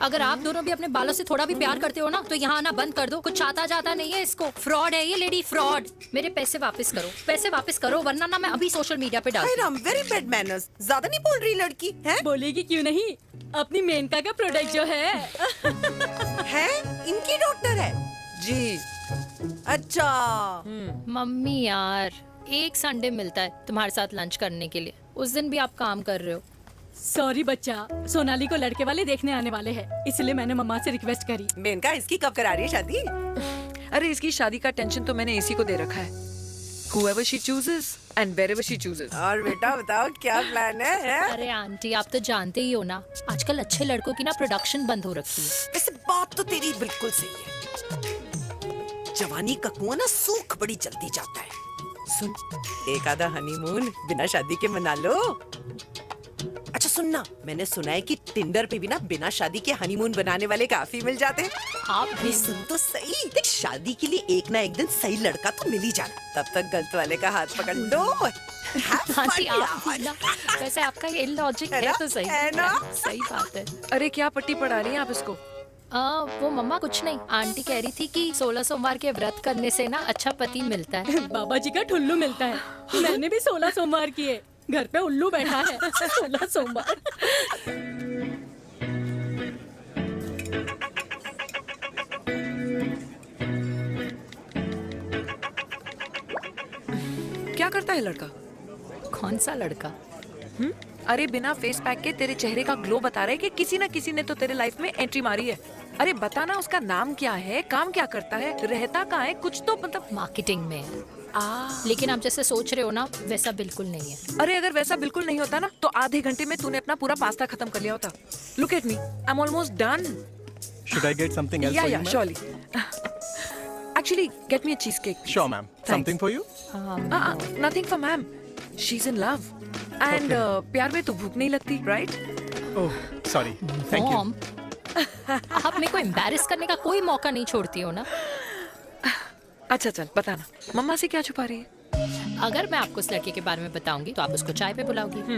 अगर आप दोनों भी अपने बालों से थोड़ा भी प्यार करते हो ना, तो यहाँ आना बंद कर दो। कुछ आता जाता नहीं है इसको। फ्रॉड है ये लेडी, फ्रॉड। मेरे पैसे वापस करो, पैसे वापस करो, वरना ना मैं अभी सोशल मीडिया पे डाल दूँ। Very bad manners. ज्यादा नहीं बोल रही लड़की है? बोलेगी क्यों नहीं? अपनी मेनका का प्रोडक्ट जो है इनकी डॉक्टर है जी। अच्छा मम्मी यार, एक संडे मिलता है तुम्हारे साथ लंच करने के लिए, उस दिन भी आप काम कर रहे हो। सॉरी बच्चा, सोनाली को लड़के वाले देखने आने वाले हैं, इसलिए मैंने मम्मा से रिक्वेस्ट करी। मेनका, इसकी कब करा रही है शादी? अरे इसकी शादी का टेंशन तो मैंने इसी को दे रखा है। Whoever she chooses and wherever she chooses. और बेटा बताओ क्या प्लान है? अरे आंटी, आप तो जानते ही हो ना, आजकल अच्छे लड़कों की ना प्रोडक्शन बंद हो रखी है। वैसे बात तो तेरी बिल्कुल सही है। जवानी का कुआं ना सूख बड़ी जल्दी जाता है। सुन, एक आधा हनीमून बिना शादी के मना लो। अच्छा सुनना, मैंने सुना है कि टिंडर पे भी ना बिना शादी के हनीमून बनाने वाले काफी मिल जाते हैं। आप अरे सुन तो सही, देख शादी के लिए एक ना एक दिन सही लड़का तो मिल ही जाना, तब तक गलत वाले का हाथ पकड़ लो। आंटी आप भी ना, वैसे आपका ये लॉजिक है तो सही है ना? सही बात है। अरे क्या पट्टी पढ़ा रही हैं आप इसको? वो मम्मा कुछ नहीं, आंटी कह रही थी कि 16 सोमवार के व्रत करने से ना अच्छा पति मिलता है। बाबा जी का ठुल्लू मिलता है। मैंने भी 16 सोमवार किए, घर पे उल्लू बैठा है। 16 सोमवार। क्या करता है लड़का? कौन सा लड़का? अरे बिना फेस पैक के तेरे चेहरे का ग्लो बता रहे कि किसी ना किसी ने तो तेरे लाइफ में एंट्री मारी है। अरे बताना उसका नाम क्या है, काम क्या करता है, रहता कहाँ है, कुछ तो मतलब। मार्केटिंग में लेकिन आप जैसे सोच रहे हो ना वैसा बिल्कुल नहीं है। अरे अगर वैसा बिल्कुल नहीं होता ना तो आधे घंटे में तूने अपना पूरा पास्ता खत्म कर लिया होता। Look at me, I am almost done. Should I get something else for you, Yeah, ma'am? surely. Actually, get me a cheesecake. Sure, ma'am. Something for you? Nothing for ma'am. She's in love. And प्यार में तो भूख नहीं लगती, right? Oh, sorry. Thank you. Mom, आप मेरे को embarrass करने का कोई मौका नहीं छोड़ती हो ना। अच्छा चल बताना, मम्मा से क्या छुपा रही है? अगर मैं आपको उस लड़के के बारे में बताऊंगी तो आप उसको चाय पे बुलाओगी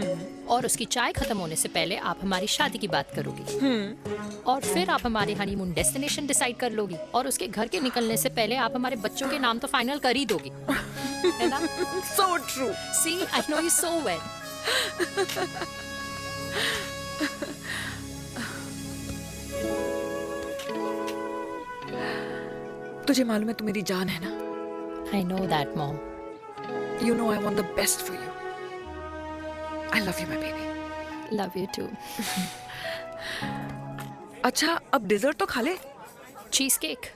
और उसकी चाय खत्म होने से पहले आप हमारी शादी की बात करोगी और फिर आप हमारे हनीमून डेस्टिनेशन डिसाइड कर लोगी और उसके घर के निकलने से पहले आप हमारे बच्चों के नाम तो फाइनल कर ही दोगी, है ना? So true. See, I know you so well. तुझे मालूम है तू मेरी जान है ना? I know that, Mom. You know I want the best for you. I love you, my baby. Love you too. अच्छा अब डिजर्ट तो खा ले। Cheese cake.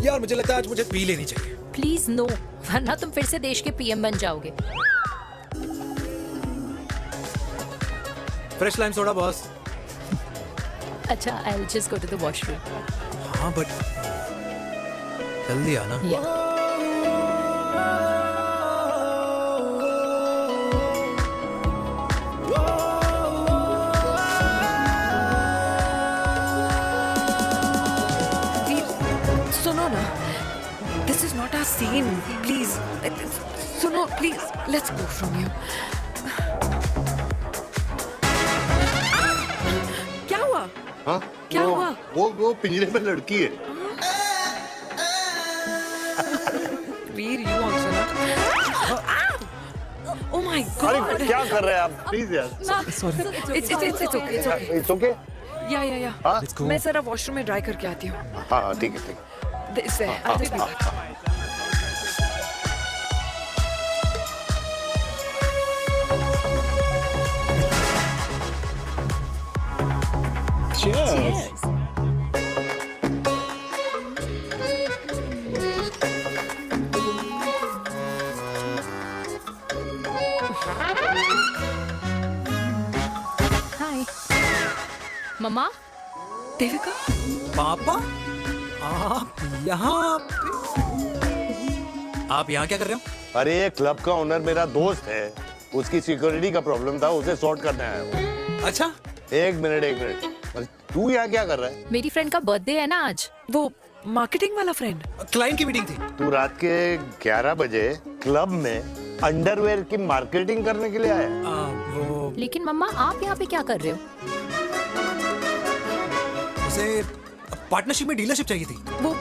यार मुझे लगता है आज मुझे पी लेनी चाहिए। प्लीज नो, वरना तुम फिर से देश के पीएम बन जाओगे। Fresh lime soda boss. अच्छा, I'll just go to the washroom. हाँ बट जल्दी आना। सुनो ना, this is not our scene. Please, सुनो please. Let's go from here. क्या हुआ? हाँ? क्या हुआ? वो पिंजरे में लड़की है। वीर, you also ना? Oh my God! अरे क्या कर रहे हैं आप? Please यार। Sorry. It's okay. It's okay. It's okay? Yeah. हाँ? मैं जरा वॉशरूम में ड्राई करके आती हूँ। हाँ ठीक है। This way. I'll be back. Cheers. हाय मम्मा। देविका, पापा, आप यहाँ क्या कर रहे हो? अरे ये क्लब का ओनर मेरा दोस्त है, उसकी सिक्योरिटी का प्रॉब्लम था, उसे सॉर्ट करने आया हूँ। अच्छा, एक मिनट। अरे तू यहाँ क्या कर रहा है? मेरी फ्रेंड का बर्थडे है ना आज। वो मार्केटिंग वाला फ्रेंड। क्लाइंट की मीटिंग थी। तू रात के 11 बजे क्लब में अंडरवेयर की मार्केटिंग करने के लिए आया? लेकिन मम्मा आप यहाँ पे क्या कर रहे हो? उसे पार्टनरशिप में डीलरशिप चाहिए थी। वो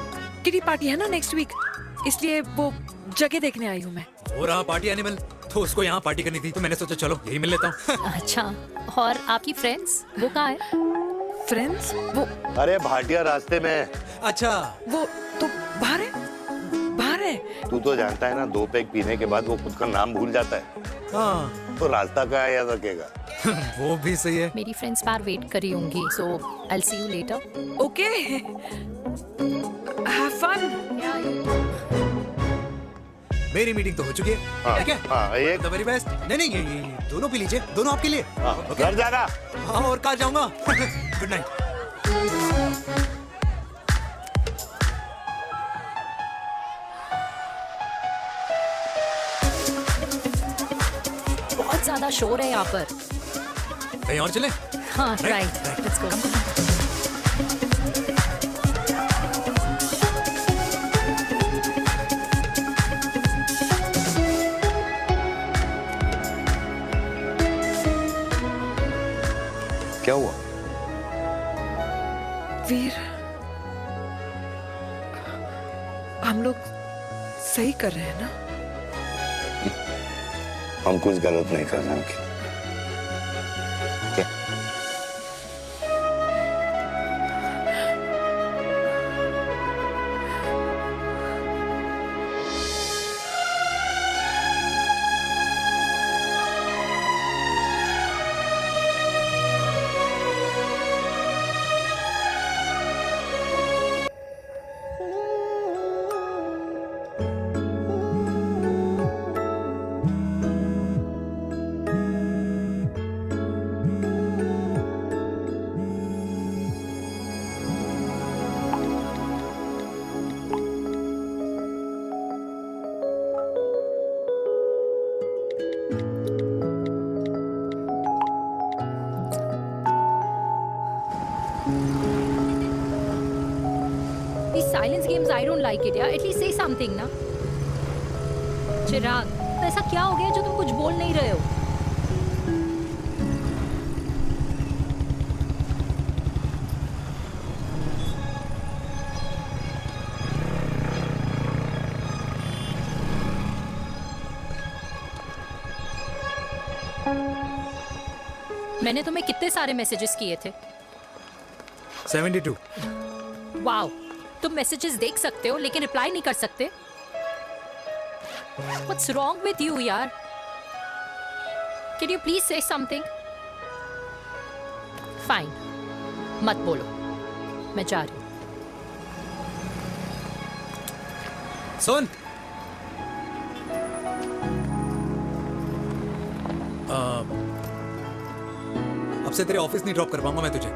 किटी पार्टी है ना नेक्स्ट वीक, इसलिए वो जगह देखने आई हूँ मैं। वो रहा पार्टी एनिमल, तो उसको यहाँ पार्टी करनी थी, तो मैंने सोचा चलो यही मिल लेता हूँ। अच्छा, और आपकी फ्रेंड्स वो कहाँ है? फ्रेंड्स वो अरे भाटिया रास्ते में। अच्छा, वो तो बाहर है। तू तो जानता है ना, 2 पैक पीने के बाद वो खुद का नाम भूल जाता है। हाँ। तो रास्ता का याद रखेगा। वो भी सही है। मेरी फ्रेंड्स बाहर वेट कर रही होंगी, so I'll see you later. Okay. Have fun. मेरी मीटिंग तो हो चुकी है। हाँ, ठीक है? हाँ, एक द वेरी बेस्ट। नहीं नहीं ये दोनों पी लीजिए, दोनों आपके लिए। ओके? घर जाना। हाँ और कहाँ जाऊंगा। Good night. बहुत ज्यादा शोर है यहाँ पर। कहीं और चले? हाँ राइट, लेट्स गो। क्या हुआ? वीर, हम लोग सही कर रहे हैं ना? हम कुछ गलत नहीं कर रहे हैं। क्या? These silence games, I don't like it, yeah. At least say something, ना. चिराग, तो ऐसा क्या हो गया जो तुम कुछ बोल नहीं रहे हो? मैंने तुम्हें कितने सारे मैसेजेस किए थे? 72। वाओ, तुम मैसेजेस देख सकते हो लेकिन रिप्लाई नहीं कर सकते? What's wrong with you, यार? Can you please say something? Fine, मत बोलो, मैं जा रही हूँ। सुन, अब से तेरे ऑफिस नहीं ड्रॉप कर पाऊंगा मैं तुझे।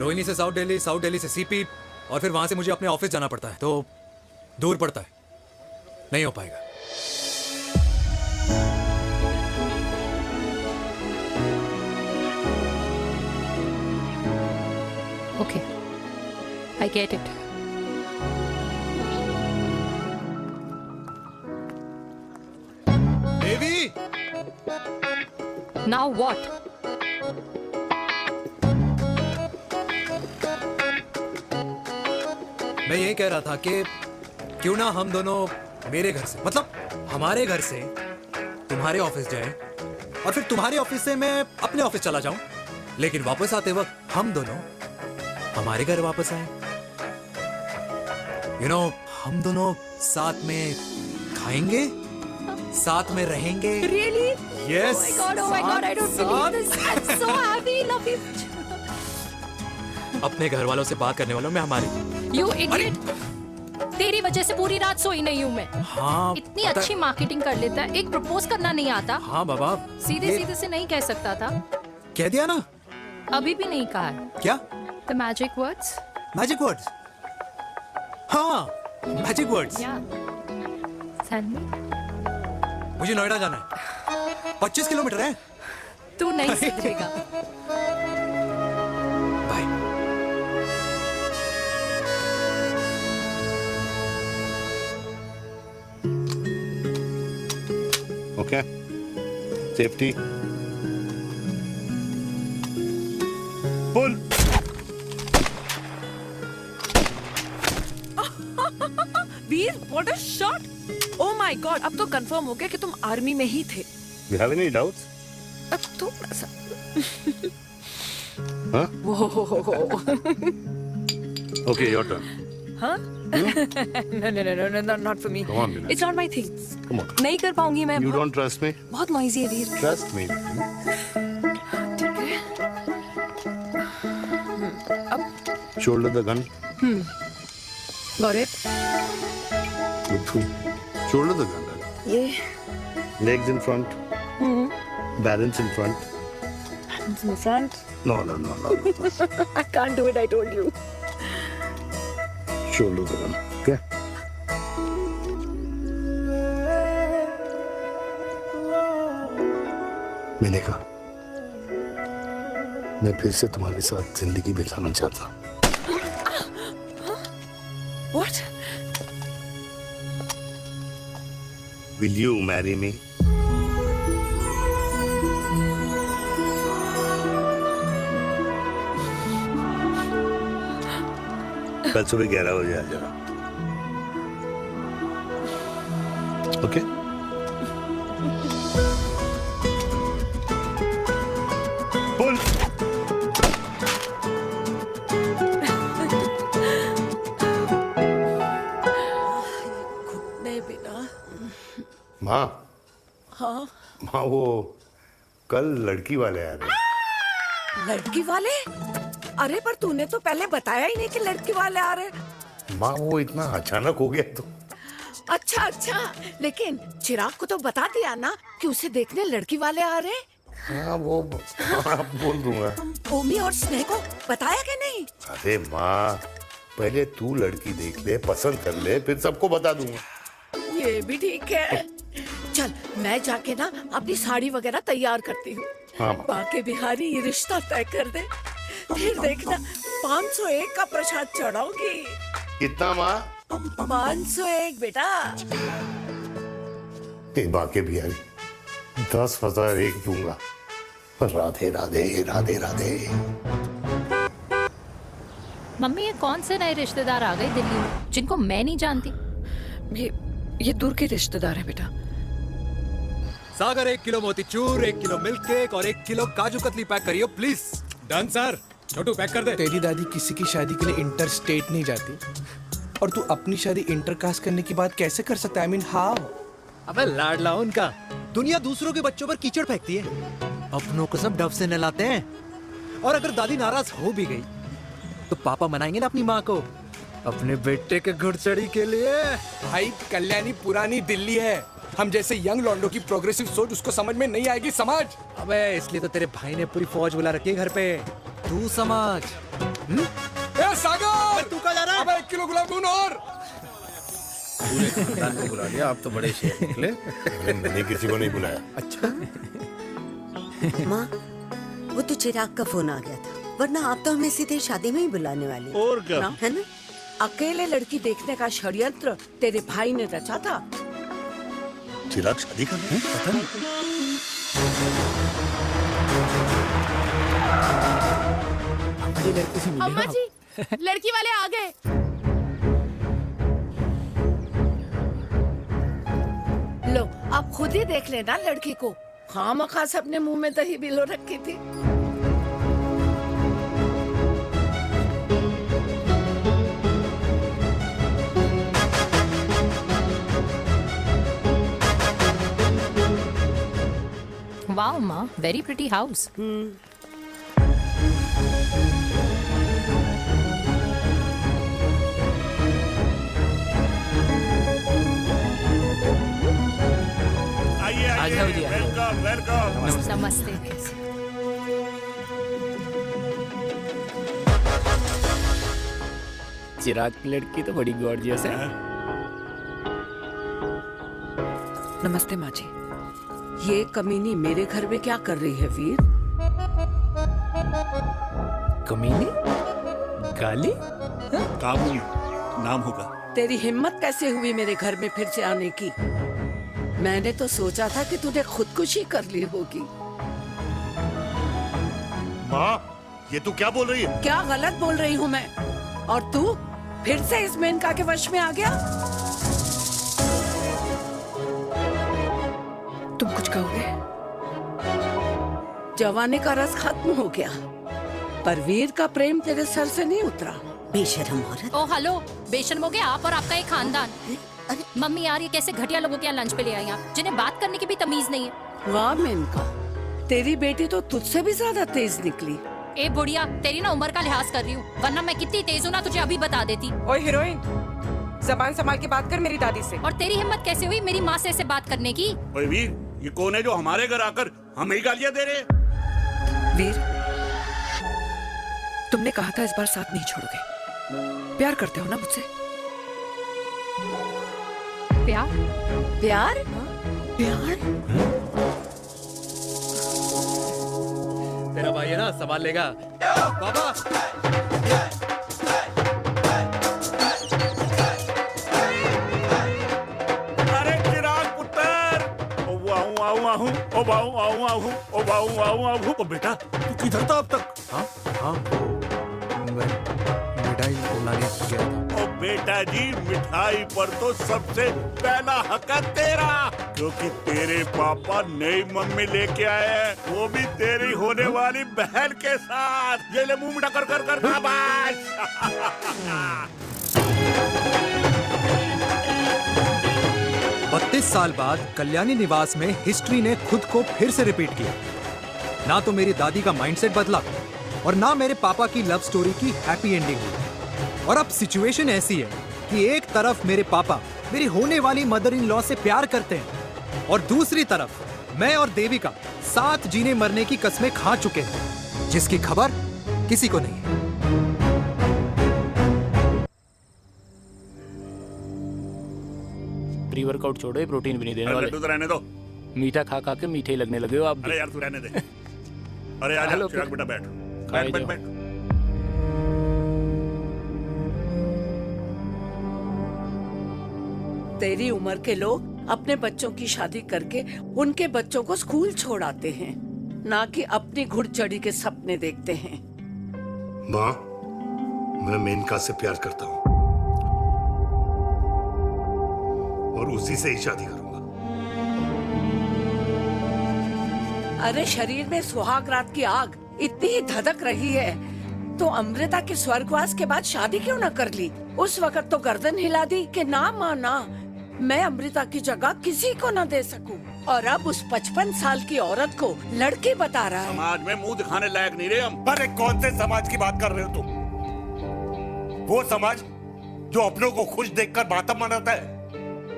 रोहिणी से साउथ दिल्ली से सीपी, और फिर वहां से मुझे अपने ऑफिस जाना पड़ता है, तो दूर पड़ता है, नहीं हो पाएगा। Okay, I get it. Devi! Now what? मैं ये कह रहा था कि क्यों ना हम दोनों मेरे घर से, मतलब हमारे घर से तुम्हारे ऑफिस जाएं, और फिर तुम्हारे ऑफिस से मैं अपने ऑफिस चला जाऊं, लेकिन वापस आते वक्त हम दोनों हमारे घर वापस आए। यू नो, हम दोनों साथ में खाएंगे, साथ में रहेंगे। Really? Yes. Oh my God, I don't believe this. I'm so happy, love you. अपने घर वालों से बात करने वालों में हमारी। You idiot. तेरी वजह से पूरी रात सोई नहीं हूँ मैं। हाँ, इतनी अच्छी मार्केटिंग कर लेता है, एक प्रपोज करना नहीं आता। हाँ बाबा, सीधे सीधे से नहीं कह सकता था। कह दिया ना। अभी भी नहीं कहा है। क्या? The magic words. Magic words? हाँ, magic words. Yeah. Tell me. मुझे नोएडा जाना है, 25 किलोमीटर है। तू नहीं सुधरेगा। Bye. Okay, safety pull. Veer, what a shot! Oh my god, अब तो कंफर्म हो गया कि तुम आर्मी में ही थे। You have any doubts? अब थोड़ा सा। Huh? वो Okay, your turn. हाँ? No, not for me. Come on, Vinay. It's not my thing. Come on. नहीं कर पाऊंगी मैं। You don't trust me? बहुत नॉइजी है वीर। Trust me. अब Shoulder the gun. Got it. Shoulder तो गाना, ये legs in front, balance in front. in front. No. I can't do it, I told you. Shoulder to गाना, okay? मैंने कहा मैं फिर से तुम्हारे साथ जिंदगी बिताना चाहता हूँ। What? Will you marry me? कल सुबह 11 बजे आ जाना। ओके? बोल। नहीं बिना। माँ, हाँ। माँ वो कल लड़की वाले आ रहे। लड़की वाले? अरे पर तूने तो पहले बताया ही नहीं कि लड़की वाले आ रहे। माँ वो इतना अचानक हो गया तो। अच्छा, लेकिन चिराग को तो बता दिया ना कि उसे देखने लड़की वाले आ रहे। हाँ वो बोल दूंगा। ओमी और स्नेह को बताया कि नहीं? अरे माँ पहले तू लड़की देख ले, पसंद कर ले, फिर सबको बता दूंगा। ये भी ठीक है। चल मैं जाके ना अपनी साड़ी वगैरह तैयार करती हूँ। हाँ, बाके बिहारी ये रिश्ता तय कर दे, फिर देखना 501 का प्रसाद चढ़ाऊंगी। कितना माँ? 501 बेटा। बाके बिहारी 10,001 दूंगा। राधे राधे राधे राधे। मम्मी ये कौन से नए रिश्तेदार आ गए दिल्ली में जिनको मैं नहीं जानती? ये दूर के रिश्तेदार है बेटा। Sagar 1 kilo motichoor, 1 kilo milk cake और 1 किलो काजू कतली पैक करियो please. Done sir. Chhotu pack कर दे। तेरी दादी किसी की शादी के लिए इंटर स्टेट नहीं जाती, और तू अपनी शादी इंटर कास्ट करने की बात कैसे कर सकता है? I mean, how? अबे लाडला उनका। दुनिया दूसरों के बच्चों पर कीचड़ फेंकती है, अपनों को सब डब से नहलाते हैं। और अगर दादी नाराज हो भी गई तो पापा मनाएंगे ना अपनी माँ को अपने बेटे के घुड़चड़ी के लिए। भाई कल्याणी पुरानी दिल्ली है, हम जैसे यंग लॉन्डो की प्रोग्रेसिव सोच उसको समझ में नहीं आएगी। समझ? अबे इसलिए तो तेरे भाई ने पूरी फौज बुला रखी है घर पे, तू समझ। ए सागर, तू कहाँ जा रहा है? अबे 1 किलो गुलाब जामुन और। पूरे खानदान को बुला लिया, आप तो बड़े शेर निकले। मैंने किसी को नहीं बुलाया। अच्छा माँ वो तो चिराग का फोन आ गया था, वरना आप तो हमें सीधे शादी में ही बुलाने वाली। और क्या? है ना? अकेले लड़की देखने का षड्यंत्र तेरे भाई ने रचा था। चिराग शादी कर रहे हैं? पता नहीं। अम्मा जी लड़की वाले आ गए। लो आप खुद ही देख लेना लड़की को। खामखा से अपने मुंह में दही बिलो रखी थी। वाओ माँ, वेरी प्रिटी हाउस। आ जाओ जी। Welcome welcome. नमस्ते। चिराग की लड़की तो बड़ी गॉर्जियस है। नमस्ते माँ जी। ये कमीनी मेरे घर में क्या कर रही है वीर? कमीनी? गाली? काबू नाम होगा। तेरी हिम्मत कैसे हुई मेरे घर में फिर से आने की? मैंने तो सोचा था कि तूने खुदकुशी कर ली होगी। माँ ये तू क्या बोल रही है? क्या गलत बोल रही हूँ मैं? और तू फिर से इस मेनका के वश में आ गया? तुम कुछ कहोगे? जवानी का रस खत्म हो गया, पर वीर का प्रेम तेरे सर से नहीं उतरा। बेशरम औरत। ओ हेलो, बेशर्म हो गए आप और आपका एक खानदान। मम्मी यार ये कैसे घटिया लोगों के यहाँ लंच पे ले आई आप, जिन्हें बात करने की भी तमीज नहीं है। वाह मेनका, तेरी बेटी तो तुझसे भी ज्यादा तेज निकली। ए बुढ़िया, तेरी ना उम्र का लिहाज कर रही हूँ, वरना मैं कितनी तेज हूँ ना तुझे अभी बता देती। ओए हीरोइन, जबान संभाल के बात कर मेरी दादी से। और तेरी हिम्मत कैसे हुई मेरी माँ से ऐसे बात करने की? ओए वीर, ये कौन है जो हमारे घर आकर हमें ही गालियां दे रहे हैं? वीर, तुमने कहा था इस बार साथ नहीं छोड़ोगे। प्यार करते हो ना मुझसे? प्यार? प्यार? प्यार? तेरा भाई है ना, संभाल लेगा। पापा अरे चिराग पुत्र, ओ वाहू वाहू वाहू, ओ वाहू वाहू वाहू, ओ वाहू वाहू वाहू। ओ बेटा, तू किधर था अब तक? हाँ मिठाई लाने गया था। ओ बेटा जी, मिठाई पर तो सबसे पहला हक है तेरा, क्योंकि तेरे पापा नई मम्मी लेके आए हैं, वो भी तेरी होने वाली बहन के साथ। ये ले मुंह मीठा कर कर कर शाबाश। 32 साल बाद कल्याणी निवास में हिस्ट्री ने खुद को फिर से रिपीट किया। ना तो मेरी दादी का माइंडसेट बदला और ना मेरे पापा की लव स्टोरी की हैप्पी एंडिंग हुई। और अब सिचुएशन ऐसी है कि एक तरफ मेरे पापा मेरी होने वाली मदर इन लॉ से प्यार करते हैं और दूसरी तरफ मैं और देविका साथ जीने मरने की कस्में खा चुके हैं, जिसकी खबर किसी को नहीं है। प्री वर्कआउट छोड़ो, प्रोटीन भी नहीं देने वाले। तो रहने दो। मीठा खा खा के मीठे ही लगने लगे हो आप भी। अरे यार तू रहने दे। अरे आजा चिराग बेटा, बैठ बैठ बैठ बैठ। तेरी उम्र के लोग अपने बच्चों की शादी करके उनके बच्चों को स्कूल छोड़ाते हैं, ना कि अपनी घुड़चढ़ी के सपने देखते हैं। माँ, मैं मेनका से प्यार करता हूँ और उसी से ही शादी करूंगा। अरे शरीर में सुहागरात की आग इतनी ही धधक रही है तो अमृता के स्वर्गवास के बाद शादी क्यों न कर ली? उस वक्त तो गर्दन हिला दी कि ना माना, मैं अमृता की जगह किसी को न दे सकूं। और अब उस 55 साल की औरत को लड़की बता रहा है। समाज में मुंह दिखाने लायक नहीं रहे हम। अरे कौन से समाज की बात कर रहे हो तुम? वो समाज जो अपनों को खुश देखकर मातम मनाता है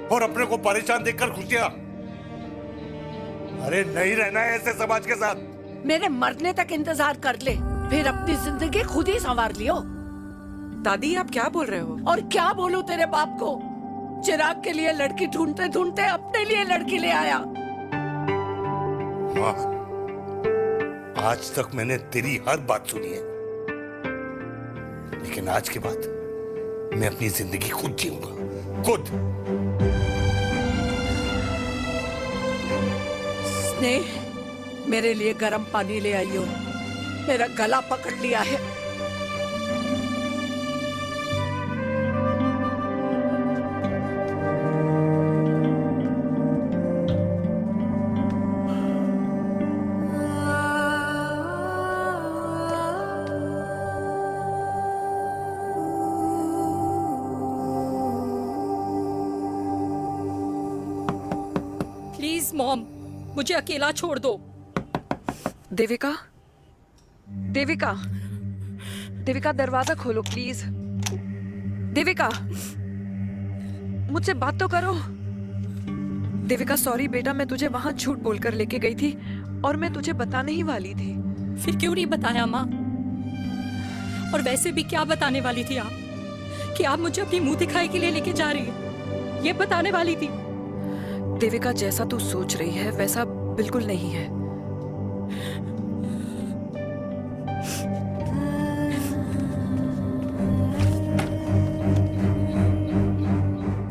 और अपने को परेशान देखकर खुशियां। अरे नहीं रहना है ऐसे समाज के साथ। मेरे मरने तक इंतजार कर ले, फिर अपनी जिंदगी खुद ही संवार लियो। दादी आप क्या बोल रहे हो? और क्या बोलूं तेरे बाप को? चिराग के लिए लड़की ढूंढते ढूंढते अपने लिए लड़की ले आया। माँ, आज तक मैंने तेरी हर बात सुनी है, लेकिन आज के बाद मैं अपनी जिंदगी खुद जीऊंगा, खुद। स्नेह, मेरे लिए गर्म पानी ले आइयो, मेरा गला पकड़ लिया है। प्लीज मॉम, मुझे अकेला छोड़ दो। देविका, देविका, देविका दरवाजा खोलो प्लीज। देविका, मुझसे बात तो करो। देविका सॉरी बेटा, मैं तुझे वहां झूठ बोलकर लेके गई थी और मैं तुझे बताने ही वाली थी। फिर क्यों नहीं बताया माँ? और वैसे भी क्या बताने वाली थी आप? कि आप मुझे अपनी मुंह दिखाई के लिए लेके जा रही है, ये बताने वाली थी। देविका जैसा तू सोच रही है वैसा बिल्कुल नहीं है।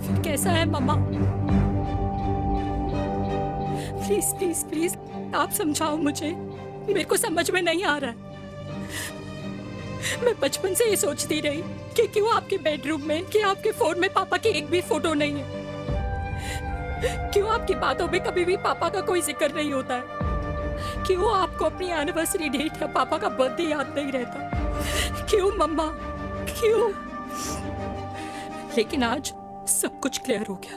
फिर कैसा है मम्मा? प्लीज प्लीज प्लीज आप समझाओ मुझे, मेरे को समझ में नहीं आ रहा है। मैं बचपन से ये सोचती रही कि क्यों आपके बेडरूम में, कि आपके फोन में पापा की एक भी फोटो नहीं है, क्यों आपकी बातों में कभी भी पापा का कोई जिक्र नहीं होता है, क्यों आपको अपनी एनिवर्सरी डेट या पापा का बर्थडे याद नहीं रहता, क्यों मम्मा क्यों? लेकिन आज सब कुछ क्लियर हो गया।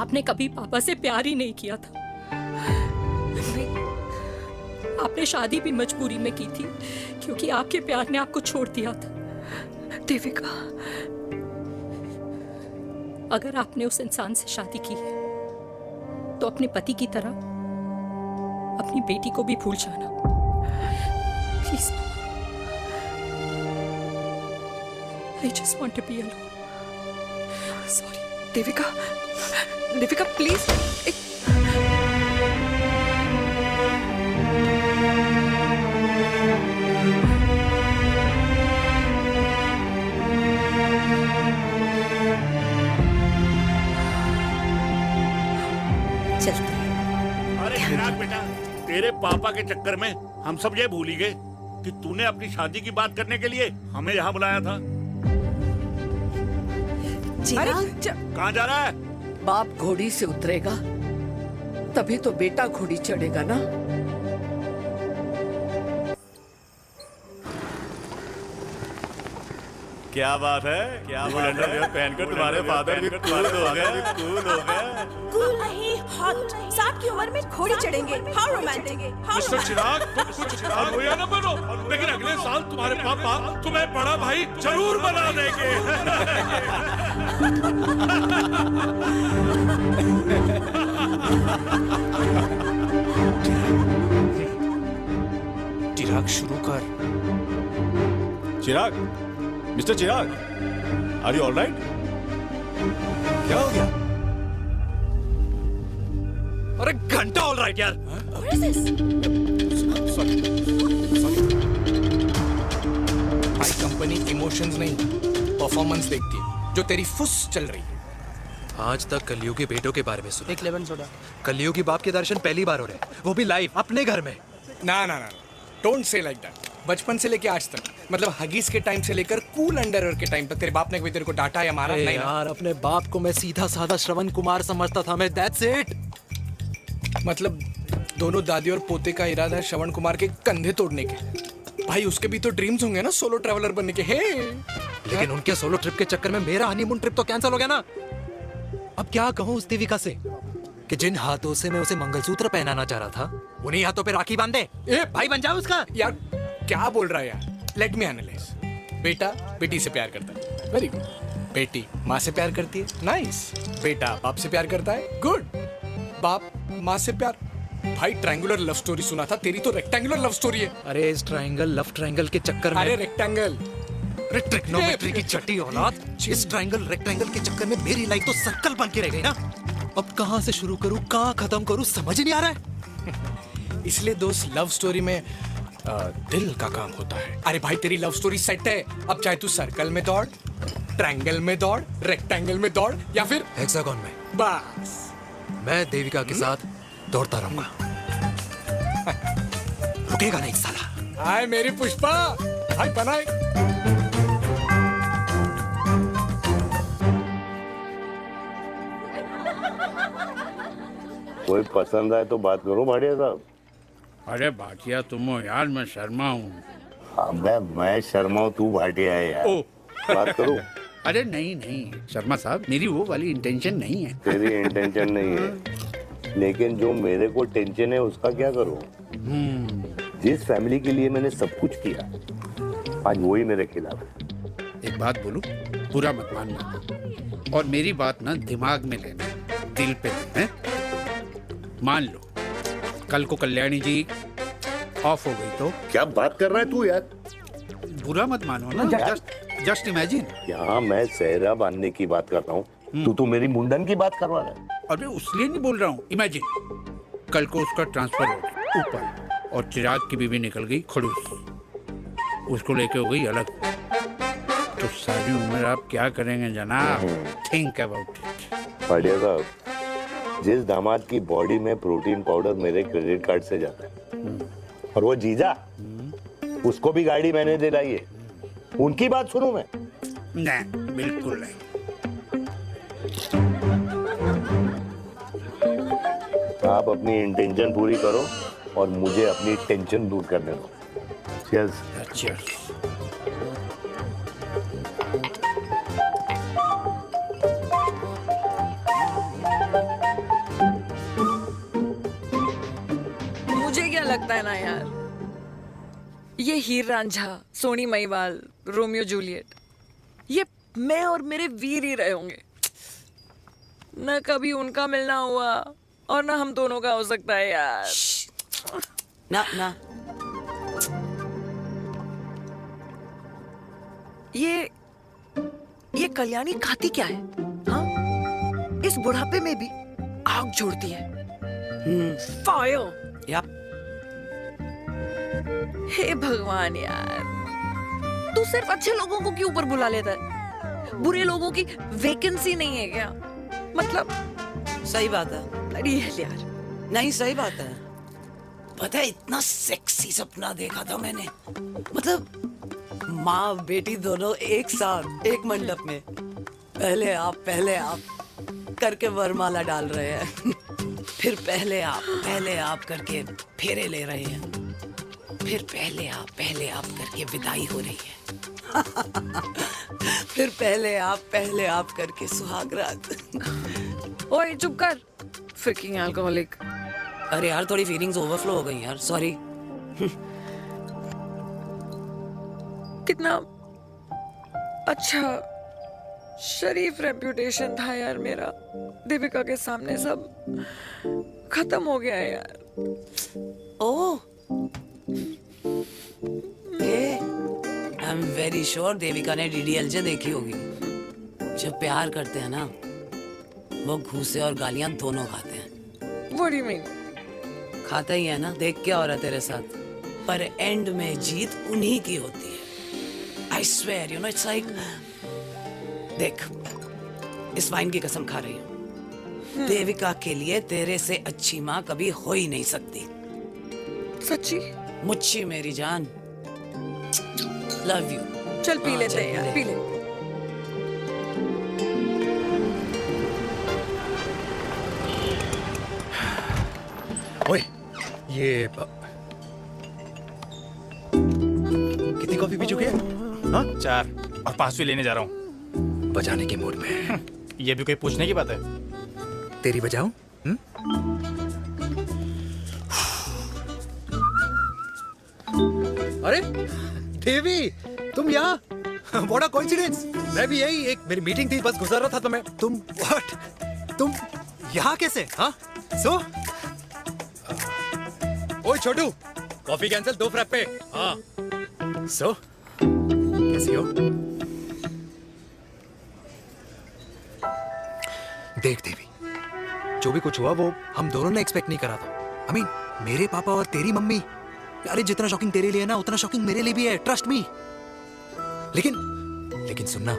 आपने कभी पापा से प्यार ही नहीं किया था। आपने शादी भी मजबूरी में की थी क्योंकि आपके प्यार ने आपको छोड़ दिया था। देविका, अगर आपने उस इंसान से शादी की है तो अपने पति की तरह अपनी बेटी को भी भूल जाना please. I just want to be alone. Sorry Devika, Devika please. अरे चिराग बेटा, तेरे पापा के चक्कर में हम सब ये भूल ही गए कि तूने अपनी शादी की बात करने के लिए हमें यहाँ बुलाया था। कहाँ जा रहा है? बाप घोड़ी से उतरेगा तभी तो बेटा घोड़ी चढ़ेगा ना। क्या बात है, क्या बात है, पहनकर तुम्हारे फादर भी कूल हो गए, कूल हो गए। कूल नहीं, हॉट। 60 की उम्र में घोड़ी चढ़ेंगे, हाउ रोमांटिक। मिस्टर चिराग, तुम कुछ रोया ना बनो, लेकिन अगले साल तुम्हारे पापा तुम्हें बड़ा भाई जरूर बना देंगे। चिराग शुरू कर। Chirag, mister Chirag, are you alright? क्या हो गया? अरे घंटा ऑलराइट यार। भाई कंपनी इमोशंस नहीं परफॉर्मेंस देखती है, जो तेरी फुस चल रही है। आज तक कलयुगी बेटों के बारे में सुना। एक लेमन सोडा। कलयुगी बाप के दर्शन पहली बार हो रहे हैं, वो भी लाइव अपने घर में। ना ना ना, डोंट से लाइक दैट। बचपन से लेके आज तक, मतलब हगीज के टाइम से लेकर कूल अंडरवेयर के टाइम तक तेरे बाप ने कभी तेरे को डांटा या मारा? नहीं यार, अपने बाप को मैं सीधा साधा श्रवण कुमार समझता था मैं, दैट्स इट। मतलब दोनों दादी और पोते का इरादा है श्रवण कुमार के कंधे तोड़ने के। भाई उसके भी तो ड्रीम्स होंगे ना सोलो ट्रैवलर बनने के। लेकिन उनके सोलो ट्रिप के चक्कर में मेरा हनीमून ट्रिप तो कैंसिल हो गया ना। अब क्या कहूं उस देविका से कि जिन हाथों से मैं उसे मंगलसूत्र पहनाना चाह रहा था, उन्हीं हाथों पे राखी बांध दे। भाई बन जाओ उसका। यार क्या बोल रहा है यार? Let me analyse. बेटा बेटी से प्यार करता है, वेरी गुड। बेटी माँ से प्यार करती है, नाइस। बेटा बाप से प्यार करता है, गुड। बाप माँ से प्यार। भाई ट्रायंगुलर लव स्टोरी सुना था, तेरी तो रेक्टेंगुलर लव स्टोरी है। अरे इस ट्रायंगल लव ट्रायंगल के चक्कर में, अरे रेक्टेंगल, अरे ट्रिग्नोमेट्री की छठी औलाद, इस ट्रायंगल रेक्टेंगल के चक्कर में मेरी लाइफ तो सर्कल बन के रह गई ना। अब कहाँ से शुरू करूँ, कहाँ खत्म करूँ, समझ ही नहीं आ रहा है। इसलिए दोस्त लव स्टोरी में दिल का काम होता है। अरे भाई तेरी लव स्टोरी सेट है, अब चाहे तू सर्कल में दौड़, ट्रायंगल में दौड़, रेक्टेंगल में दौड़ या फिर हेक्सागन में, बस मैं देविका के साथ दौड़ता रहूंगा। रुकेगा नहीं साला। हाय मेरी पुष्पा, भाई बनाए। कोई पसंद आए तो बात करो भाटिया साहब। अरे भाटिया तुम हो यार, मैं शर्मा हूँ। अबे मैं शर्मा हूँ, तू भाटिया है यार। बात करो। अरे नहीं नहीं शर्मा साहब, मेरी वो वाली इंटेंशन नहीं है। तेरी इंटेंशन नहीं है, लेकिन जो मेरे को टेंशन है उसका क्या करूँ? जिस फैमिली के लिए मैंने सब कुछ किया, आज वही मेरे खिलाफ है। एक बात बोलूं, बुरा मत मानना, और मेरी बात ना दिमाग में लेना, दिल पे है। मान लो कल को कल्याणी जी ऑफ हो गई तो? क्या बात कर रहा है तू यार? बुरा मत मानो ना, जस्ट इमेजिन। यहाँ मैं सेहरा बांधने की बात कर रहा हूँ, तू तो मेरी मुंडन की बात करवा रहा है। अरे उसलिए नहीं बोल रहा हूँ, इमेजिन कल को उसका ट्रांसफर हो गया ऊपर और चिराग की बीवी निकल गई खड़ूस, उसको लेके हो गई अलग, तो सारी उम्र आप क्या करेंगे जनाब? Think about it. बढ़िया साहब, जिस दामाद की बॉडी में प्रोटीन पाउडर मेरे क्रेडिट कार्ड से जाता है, और वो जीजा, उसको भी गाड़ी मैंने दिलाई है, उनकी बात सुनूं मैं? नहीं, बिल्कुल नहीं। आप अपनी इंटेंशन पूरी करो और मुझे अपनी टेंशन दूर करने दो। चीयर्स। चीयर्स। मुझे क्या लगता है ना यार, ये हीर रांझा, सोनी महिवाल, रोमियो जूलियट, ये मैं और मेरे वीर ही रहे होंगे। न कभी उनका मिलना हुआ और ना हम दोनों का हो सकता है यार। ना ना ये कल्याणी खाती क्या है? हाँ, इस बुढ़ापे में भी आग जोड़ती है। फायर। यप। हे भगवान यार, तू सिर्फ अच्छे लोगों को क्यों ऊपर बुला लेता है? बुरे लोगों की वैकेंसी नहीं है क्या? मतलब सही बात है। अरे यार, नहीं सही बात है। पता है इतना सेक्सी सपना देखा था मैंने, मतलब माँ बेटी दोनों एक साथ एक मंडप में पहले आप करके वरमाला डाल रहे हैं फिर पहले आप करके फेरे ले रहे हैं, फिर पहले आप करके विदाई हो रही है फिर पहले आप करके सुहाग रात। ओए चुप कर, फ्रिकिंग अल्कोहलिक। अरे यार थोड़ी फीलिंग्स ओवरफ्लो हो गई यार, सॉरी। कितना अच्छा शरीफ रेप्यूटेशन था यार मेरा, दीपिका के सामने सब खत्म हो गया है यार। Oh, I am very sure Devika ने DDLJ देखी होगी। जब प्यार करते हैं ना, वो घूसे और गालियां दोनों खाते हैं। What do you mean? खाता ही है ना, देख क्या हो रहा है तेरे साथ, पर एंड में जीत उन्हीं की होती है। I swear, you know, it's like, देख, इस वाइन की कसम खा रही हूँ, देविका के लिए तेरे से अच्छी माँ कभी हो ही नहीं सकती। सच्ची? मुच्छी मेरी जान, लव यू। चल पी लेते हैं यार, पी ले। ओए, ये कितनी कॉफी पी चुके हैं? हाँ? 4 और 5वीं लेने जा रहा हूँ। बजाने के मूड में। ये भी कोई पूछने की बात है? तेरी बजाऊं? अरे देवी, तुम यहाँ? What a coincidence! मैं भी यही, एक मेरी मीटिंग थी, बस गुजर रहा था तो मैं, तुम यहाँ कैसे? हाँ? ओए छोटू, कॉफी कैंसिल, 2 फ्रैप्पे। हाँ। कैसी हो? देख देवी, जो भी कुछ हुआ वो हम दोनों ने एक्सपेक्ट नहीं करा था। I mean, मेरे पापा और तेरी मम्मी, अरे जितना शॉकिंग तेरे लिए ना, उतना शॉकिंग मेरे लिए भी है, ट्रस्ट मी। लेकिन सुनना,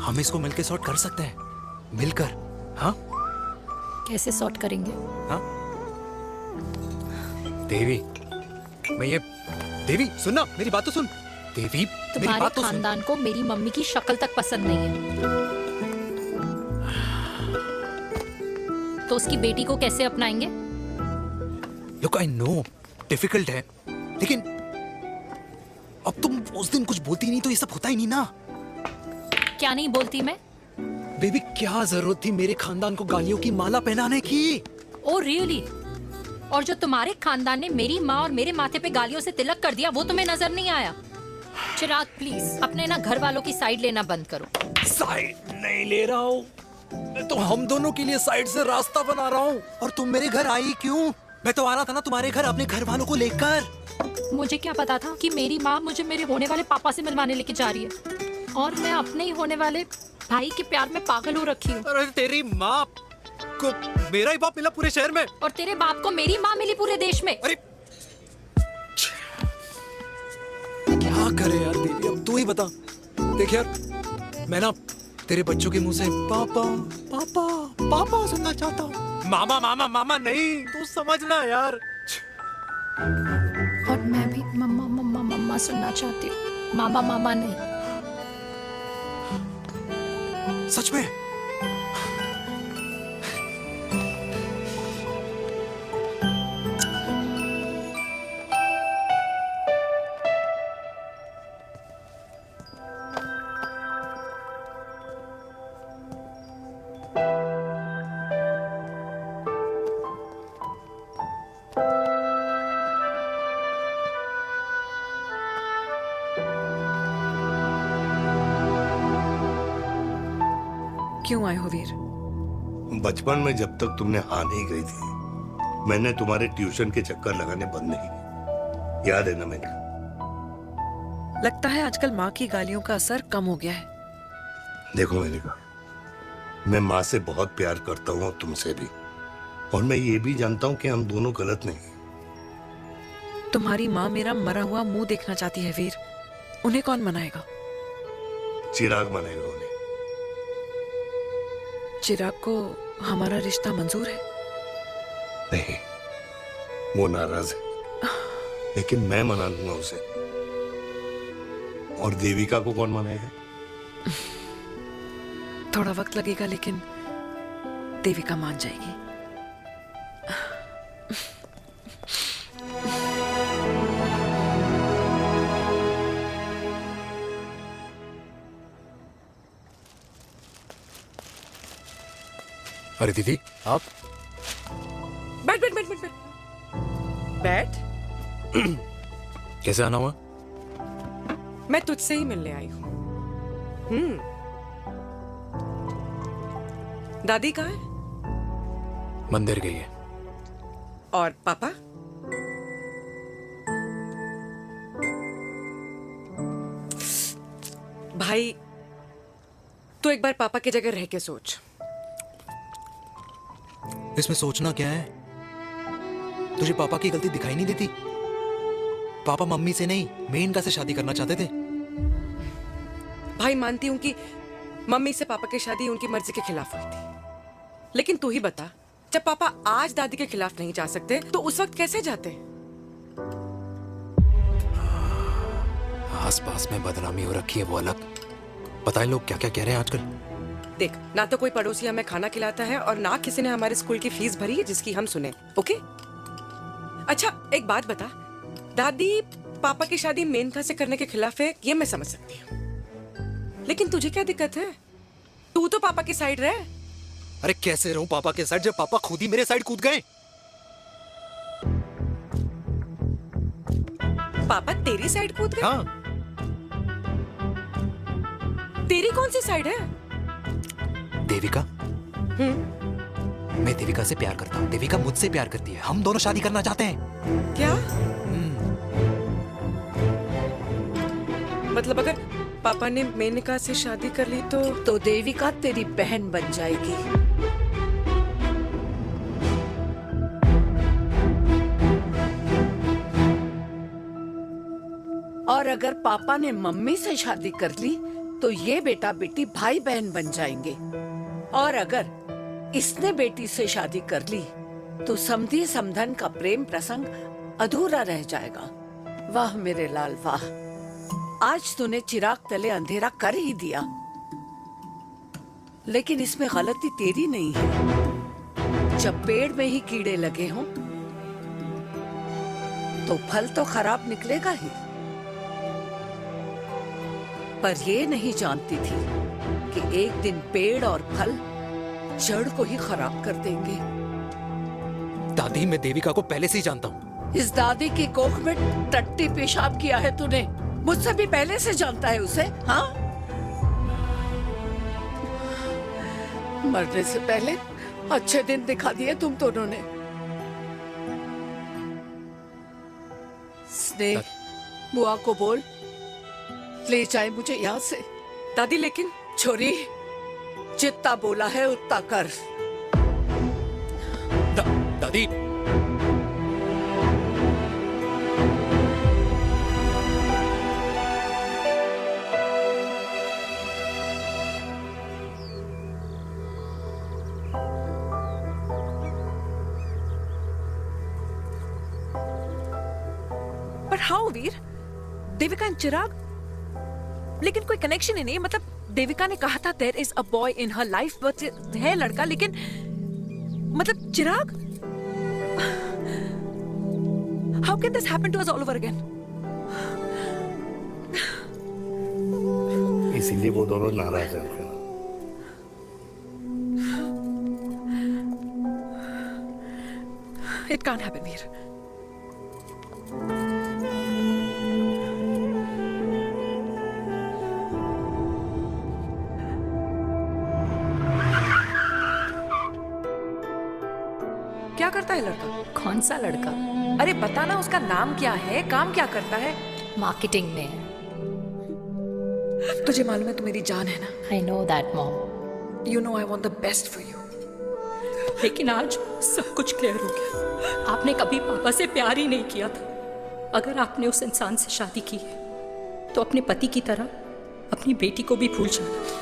हम इसको मिलकर सॉर्ट कर सकते हैं, मिलकर। हाँ? कैसे सॉर्ट करेंगे? हाँ? देवी सुनना, मेरी बात तो सुन। देवी, मेरी बात तो सुन। खानदान को मेरी मम्मी की शक्ल तक पसंद नहीं है, तो उसकी बेटी को कैसे अपनाएंगे? Look, I know, डिफिकल्ट है, लेकिन अब तुम उस दिन कुछ बोलती नहीं तो ये सब होता ही नहीं ना। क्या नहीं बोलती मैं? बेबी, क्या जरूरत थी मेरे खानदान को गालियों की माला पहनाने की? Oh really? और जो तुम्हारे खानदान ने मेरी माँ और मेरे माथे पे गालियों से तिलक कर दिया, वो तुम्हें नजर नहीं आया? चिराग प्लीज अपने ना घर वालों की साइड लेना बंद करो। साइड नहीं ले रहा हूँ, मैं तो हम दोनों के लिए साइड से रास्ता बना रहा हूँ। और तुम मेरे घर आई क्यों? मैं तो आ रहा था ना तुम्हारे घर अपने घर वालों को लेकर। मुझे क्या पता था कि मेरी माँ मुझे मेरे होने वाले पापा से मिलवाने लेके जा रही है, और मैं अपने ही होने वाले भाई के प्यार में पागल हो रखी हूँ। अरे तेरी माँ को मेरा ही बाप मिला पूरे शहर में, और तेरे बाप को मेरी माँ मिली पूरे देश में। अरे क्या करे यार देवी, अब तू ही बता। देख यार, मैं ना तेरे बच्चों के मुंह से पापा पापा पापा सुनना चाहता हूँ, मामा मामा मामा नहीं, तू समझना यार। और मैं भी मम्मा मम्मा मम्मा सुनना चाहती हूँ, मामा मामा नहीं। सच में? क्यों आए हो वीर? बचपन में जब तक तुमने हाँ नहीं कही थी, मैंने तुम्हारे ट्यूशन के चक्कर लगाने बंद नहीं किए। याद है ना मैंने? लगता है आजकल माँ की गालियों का असर कम हो गया है। देखो मैंने कहा, मैं माँ से बहुत प्यार करता हूँ और तुमसे भी, और मैं ये भी जानता हूँ कि हम दोनों गलत नहीं। तुम्हारी माँ मेरा मरा हुआ मुंह देखना चाहती है वीर। उन्हें कौन मनाएगा? चिराग मनाएगा उन्हें। चिराग को हमारा रिश्ता मंजूर है? नहीं, वो नाराज है, लेकिन मैं मना लूंगा उसे। और देविका को कौन मनाएगा? थोड़ा वक्त लगेगा, लेकिन देविका मान जाएगी। अरे दीदी, आप बैठ बैठ बैठ बैठ बैठ। कैसे आना हुआ? मैं तुझसे ही मिलने आई हूँ। दादी कहाँ है? मंदिर गई है। और पापा? भाई, तू एक बार पापा की जगह रह के सोच। इसमें सोचना क्या है? तुझे पापा की गलती दिखाई नहीं देती? पापा मम्मी से नहीं, मेनका से शादी करना चाहते थे। भाई, मानती हूं कि मम्मी से पापा की शादी उनकी मर्जी के खिलाफ हुई थी, लेकिन तू ही बता, जब पापा आज दादी के खिलाफ नहीं जा सकते तो उस वक्त कैसे जाते? आस पास में बदनामी हो रखी है, वो अलग। पता है लोग क्या क्या कह रहे हैं आजकल? देख, ना तो कोई पड़ोसी हमें खाना खिलाता है और ना किसी ने हमारे स्कूल की फीस भरी है जिसकी हम सुने। ओके? अच्छा, एक बात बता, दादी पापा की शादी मेनका से करने के खिलाफ है, ये मैं समझ सकती हूँ, लेकिन तुझे क्या दिक्कत है? तू तो पापा की साइड रहे। अरे कैसे रहूं पापा के साइड, जब पापा खुद ही मेरे साइड कूद गए? पापा तेरी साइड कूद गए? हाँ। तेरी कौन सी साइड है? देविका। मैं देविका से प्यार करता हूँ, देविका मुझसे प्यार करती है, हम दोनों शादी करना चाहते हैं। क्या? मतलब अगर पापा ने मेनका से शादी कर ली तो देविका तेरी बहन बन जाएगी। और अगर पापा ने मम्मी से शादी कर ली तो ये बेटा बेटी भाई बहन बन जाएंगे। और अगर इसने बेटी से शादी कर ली तो समधी समधन का प्रेम प्रसंग अधूरा रह जाएगा। वाह मेरे लाल वाह, आज तूने चिराग तले अंधेरा कर ही दिया, लेकिन इसमें गलती तेरी नहीं है। जब पेड़ में ही कीड़े लगे हों तो फल तो खराब निकलेगा ही। पर ये नहीं जानती थी कि एक दिन पेड़ और फल जड़ को ही खराब कर देंगे। दादी, मैं देविका को पहले से ही जानता हूँ। इस दादी की कोख में टट्टी पेशाब किया है तूने, मुझसे भी पहले से जानता है उसे। हाँ, मरने से पहले अच्छे दिन दिखा दिए तुम दोनों ने। स्नेह, बुआ को बोल ले जाए मुझे यहाँ से। दादी, लेकिन छोरी, जितना बोला है उतना कर। दादी, पर हाउ वीर? देविका एंड चिराग, लेकिन कोई कनेक्शन ही नहीं। मतलब देविका ने कहा था there is a boy in her life, but है लड़का, लेकिन मतलब Chirag, how can this happen to us all over again? इसीलिए वो दोनों नाराज हैं। It can't happen Veer. कैसा है लड़का? कौन सा लड़का? अरे बता ना, उसका नाम क्या है, काम क्या करता है? मार्केटिंग में है। तुझे मालूम है तू मेरी जान है ना? I know that mom. You know I want the best for you. लेकिन आज सब कुछ क्लियर हो गया। आपने कभी पापा से प्यार ही नहीं किया था। अगर आपने उस इंसान से शादी की है तो अपने पति की तरह अपनी बेटी को भी भूल जाना।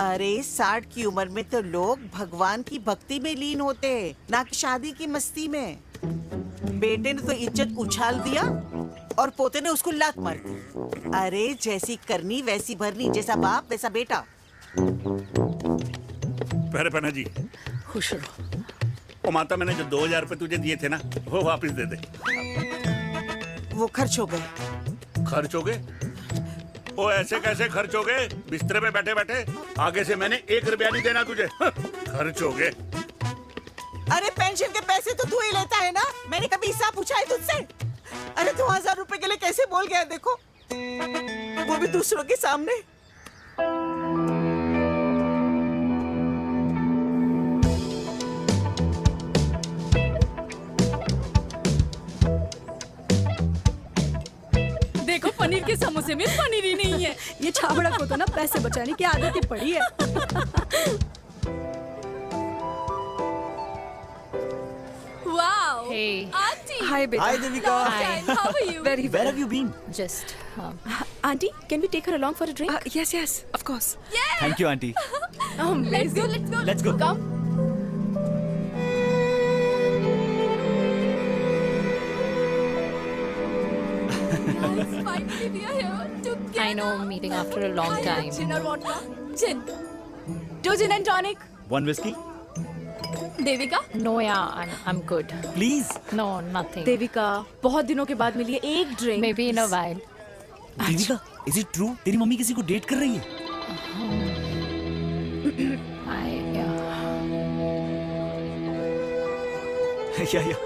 अरे 60 की उम्र में तो लोग भगवान की भक्ति में लीन होते हैं, ना कि शादी की मस्ती में। बेटे ने तो इज्जत उछाल दिया और पोते ने उसको लात मार दी। अरे जैसी करनी वैसी भरनी, जैसा बाप वैसा बेटा। पहले पन्ना जी खुश रहो। ओ माता, मैंने जो 2000 रुपए तुझे दिए थे ना, वो वापस दे दे। वो खर्च हो गए। खर्च हो गए? ओ ऐसे कैसे खर्च हो गए? बिस्तर पे बैठे बैठे। आगे से मैंने 1 रुपया नहीं देना तुझे। खर्च हो गए। अरे पेंशन के पैसे तो तू ही लेता है ना, मैंने कभी हिसाब पूछा है तुझसे? अरे 2000 रुपए के लिए कैसे बोल गया देखो, वो भी दूसरों के सामने। देखो पनीर के समोसे में पनीर ही नहीं है। ये छाबड़ा को तो ना पैसे बचाने की आदत ही पड़ी है। Wow. Hey. Auntie. Hi, beta. Hi, Devika. Hi. How are you? Very well. Where have you been? Just. Auntie, can we take her along for a drink? Yes, yes, of course. Yeah. Thank you, auntie. Let's go. Let's go. Let's go. Come. Finally, we are here together. I know, meeting after a long time. Gin or vodka? Gin. 2 gin and tonic. 1 whiskey? Devika? No, yeah, I'm good. Please. No, nothing. Devika, बहुत दिनों के बाद मिली है, एक drink. Maybe in a while. Devika, is it true? तेरी mummy किसी को date कर रही है? Yeah.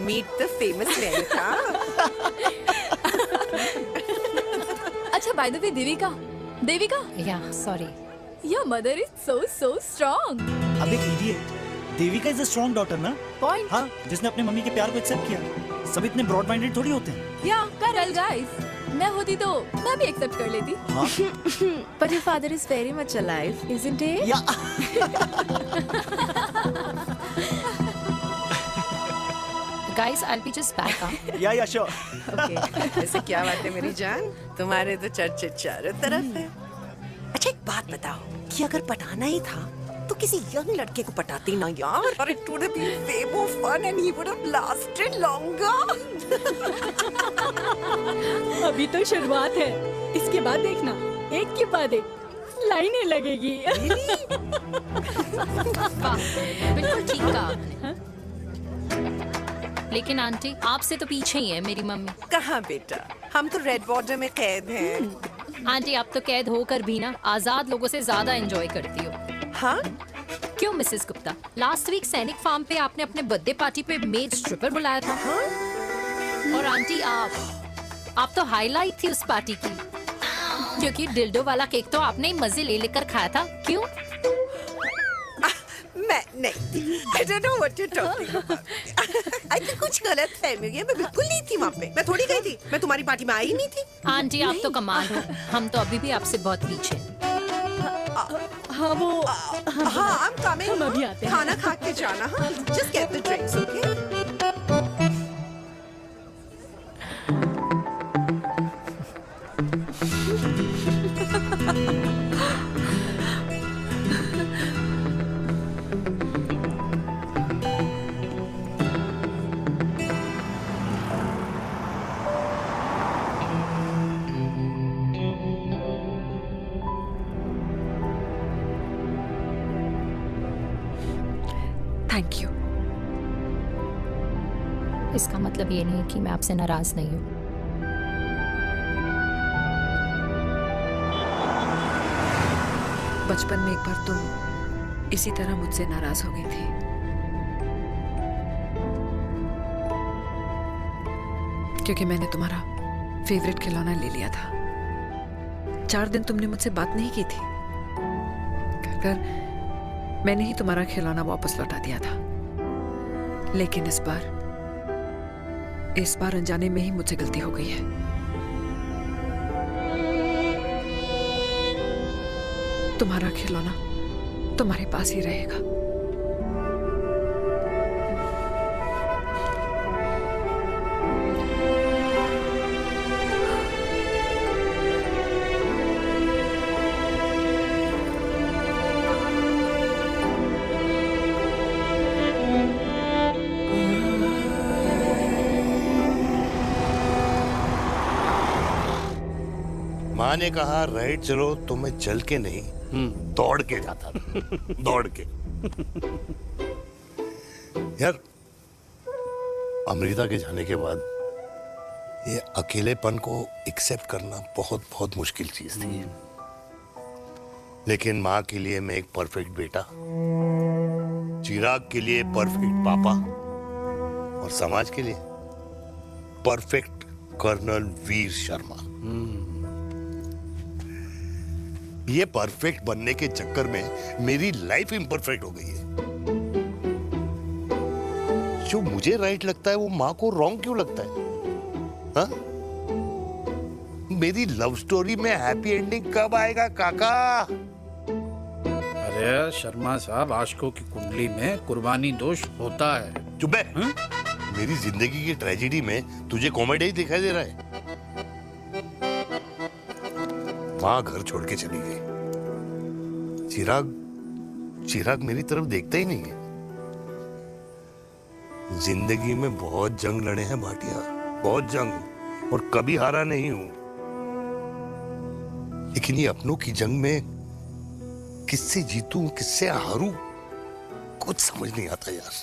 Meet the famous Lenka. अच्छा, by the way, Devika? Yeah, sorry. Your mother is so strong. अब एक idiot. Devika is a strong daughter ना? Point. हाँ, जिसने अपने मम्मी के प्यार को एक्सेप्ट किया। सब इतने ब्रॉड माइंडेड थोड़ी होते हैं। Yeah, correct guys. मैं होती तो मैं भी एक्सेप्ट कर लेती। हाँ? But your father is very much alive, isn't he? Yeah. Guys, I'll be just back. Yeah, sure. Okay. ऐसे क्या बात है मेरी जान? तुम्हारे तो चर्चे चारों तरफ है। अच्छा एक बात बताओ कि अगर पटाना ही था तो किसी यंग लड़के को पटाती ना यार, और it would have been way more fun and he would have lasted longer. अभी तो शुरुआत है, इसके बाद देखना एक के बाद एक लाइनें लगेगी। बिल्कुल ठीक कहा आपने। लेकिन आंटी, आपसे तो पीछे ही है मेरी मम्मी। कहाँ बेटा, हम तो रेड बॉर्डर में कैद हैं। आंटी, आप तो कैद होकर भी ना आजाद लोगों से ज्यादा एंजॉय करती हो। हाँ? क्यों मिसेस गुप्ता, लास्ट वीक सैनिक फार्म पे आपने अपने बर्थडे पार्टी पे मेड स्ट्रिपर बुलाया था। हाँ? और आंटी आप तो हाईलाइट थी उस पार्टी की, क्योंकि डिल्डो वाला केक तो आपने ही मजे ले लेकर खाया था। क्यों? मैं नहीं, I don't know what you're talking about. I think कुछ गलत फहमी हुई है, मैं बिल्कुल नहीं थी वहाँ पे, मैं थोड़ी गई थी, मैं तुम्हारी पार्टी में आई नहीं थी। आंटी आप तो कमाल हो, हम तो अभी भी आपसे बहुत पीछे। हाँ वो हाँ I'm coming, हम अभी आते हैं। खाना खा के जाना। हाँ just get the drinks, okay? Thank you. इसका मतलब ये नहीं कि मैं आपसे नाराज नहीं हूँ। बचपन में एक बार तुम इसी तरह मुझसे नाराज हो गई थी। क्योंकि मैंने तुम्हारा फेवरेट खिलौना ले लिया था। 4 दिन तुमने मुझसे बात नहीं की थी। कहकर मैंने ही तुम्हारा खिलौना वापस लौटा दिया था, लेकिन इस बार अनजाने में ही मुझसे गलती हो गई है। तुम्हारा खिलौना तुम्हारे पास ही रहेगा। माँ ने कहा राइट चलो, तो मैं चल के नहीं दौड़ के जाता था। दौड़ के। यार अमृता के जाने के बाद ये अकेलेपन को एक्सेप्ट करना बहुत बहुत मुश्किल चीज थी। लेकिन माँ के लिए मैं एक परफेक्ट बेटा, चिराग के लिए परफेक्ट पापा और समाज के लिए परफेक्ट कर्नल वीर शर्मा। ये परफेक्ट बनने के चक्कर में मेरी लाइफ इम्परफेक्ट हो गई है। जो मुझे राइट लगता है वो माँ को रॉन्ग क्यों लगता है? हाँ? मेरी लव स्टोरी में हैप्पी एंडिंग कब आएगा काका? अरे शर्मा साहब, आशिकों की कुंडली में कुर्बानी दोष होता है। चुप है। मेरी जिंदगी की ट्रेजेडी में तुझे कॉमेडी ही दिखाई दे रहा है। माँ घर छोड़ के चली गई। चिराग मेरी तरफ देखता ही नहीं है। जिंदगी में बहुत जंग लड़े हैं भाटिया, बहुत जंग, और कभी हारा नहीं हूं। लेकिन ये अपनों की जंग में किससे जीतूं, किससे हारूं, कुछ समझ नहीं आता यार।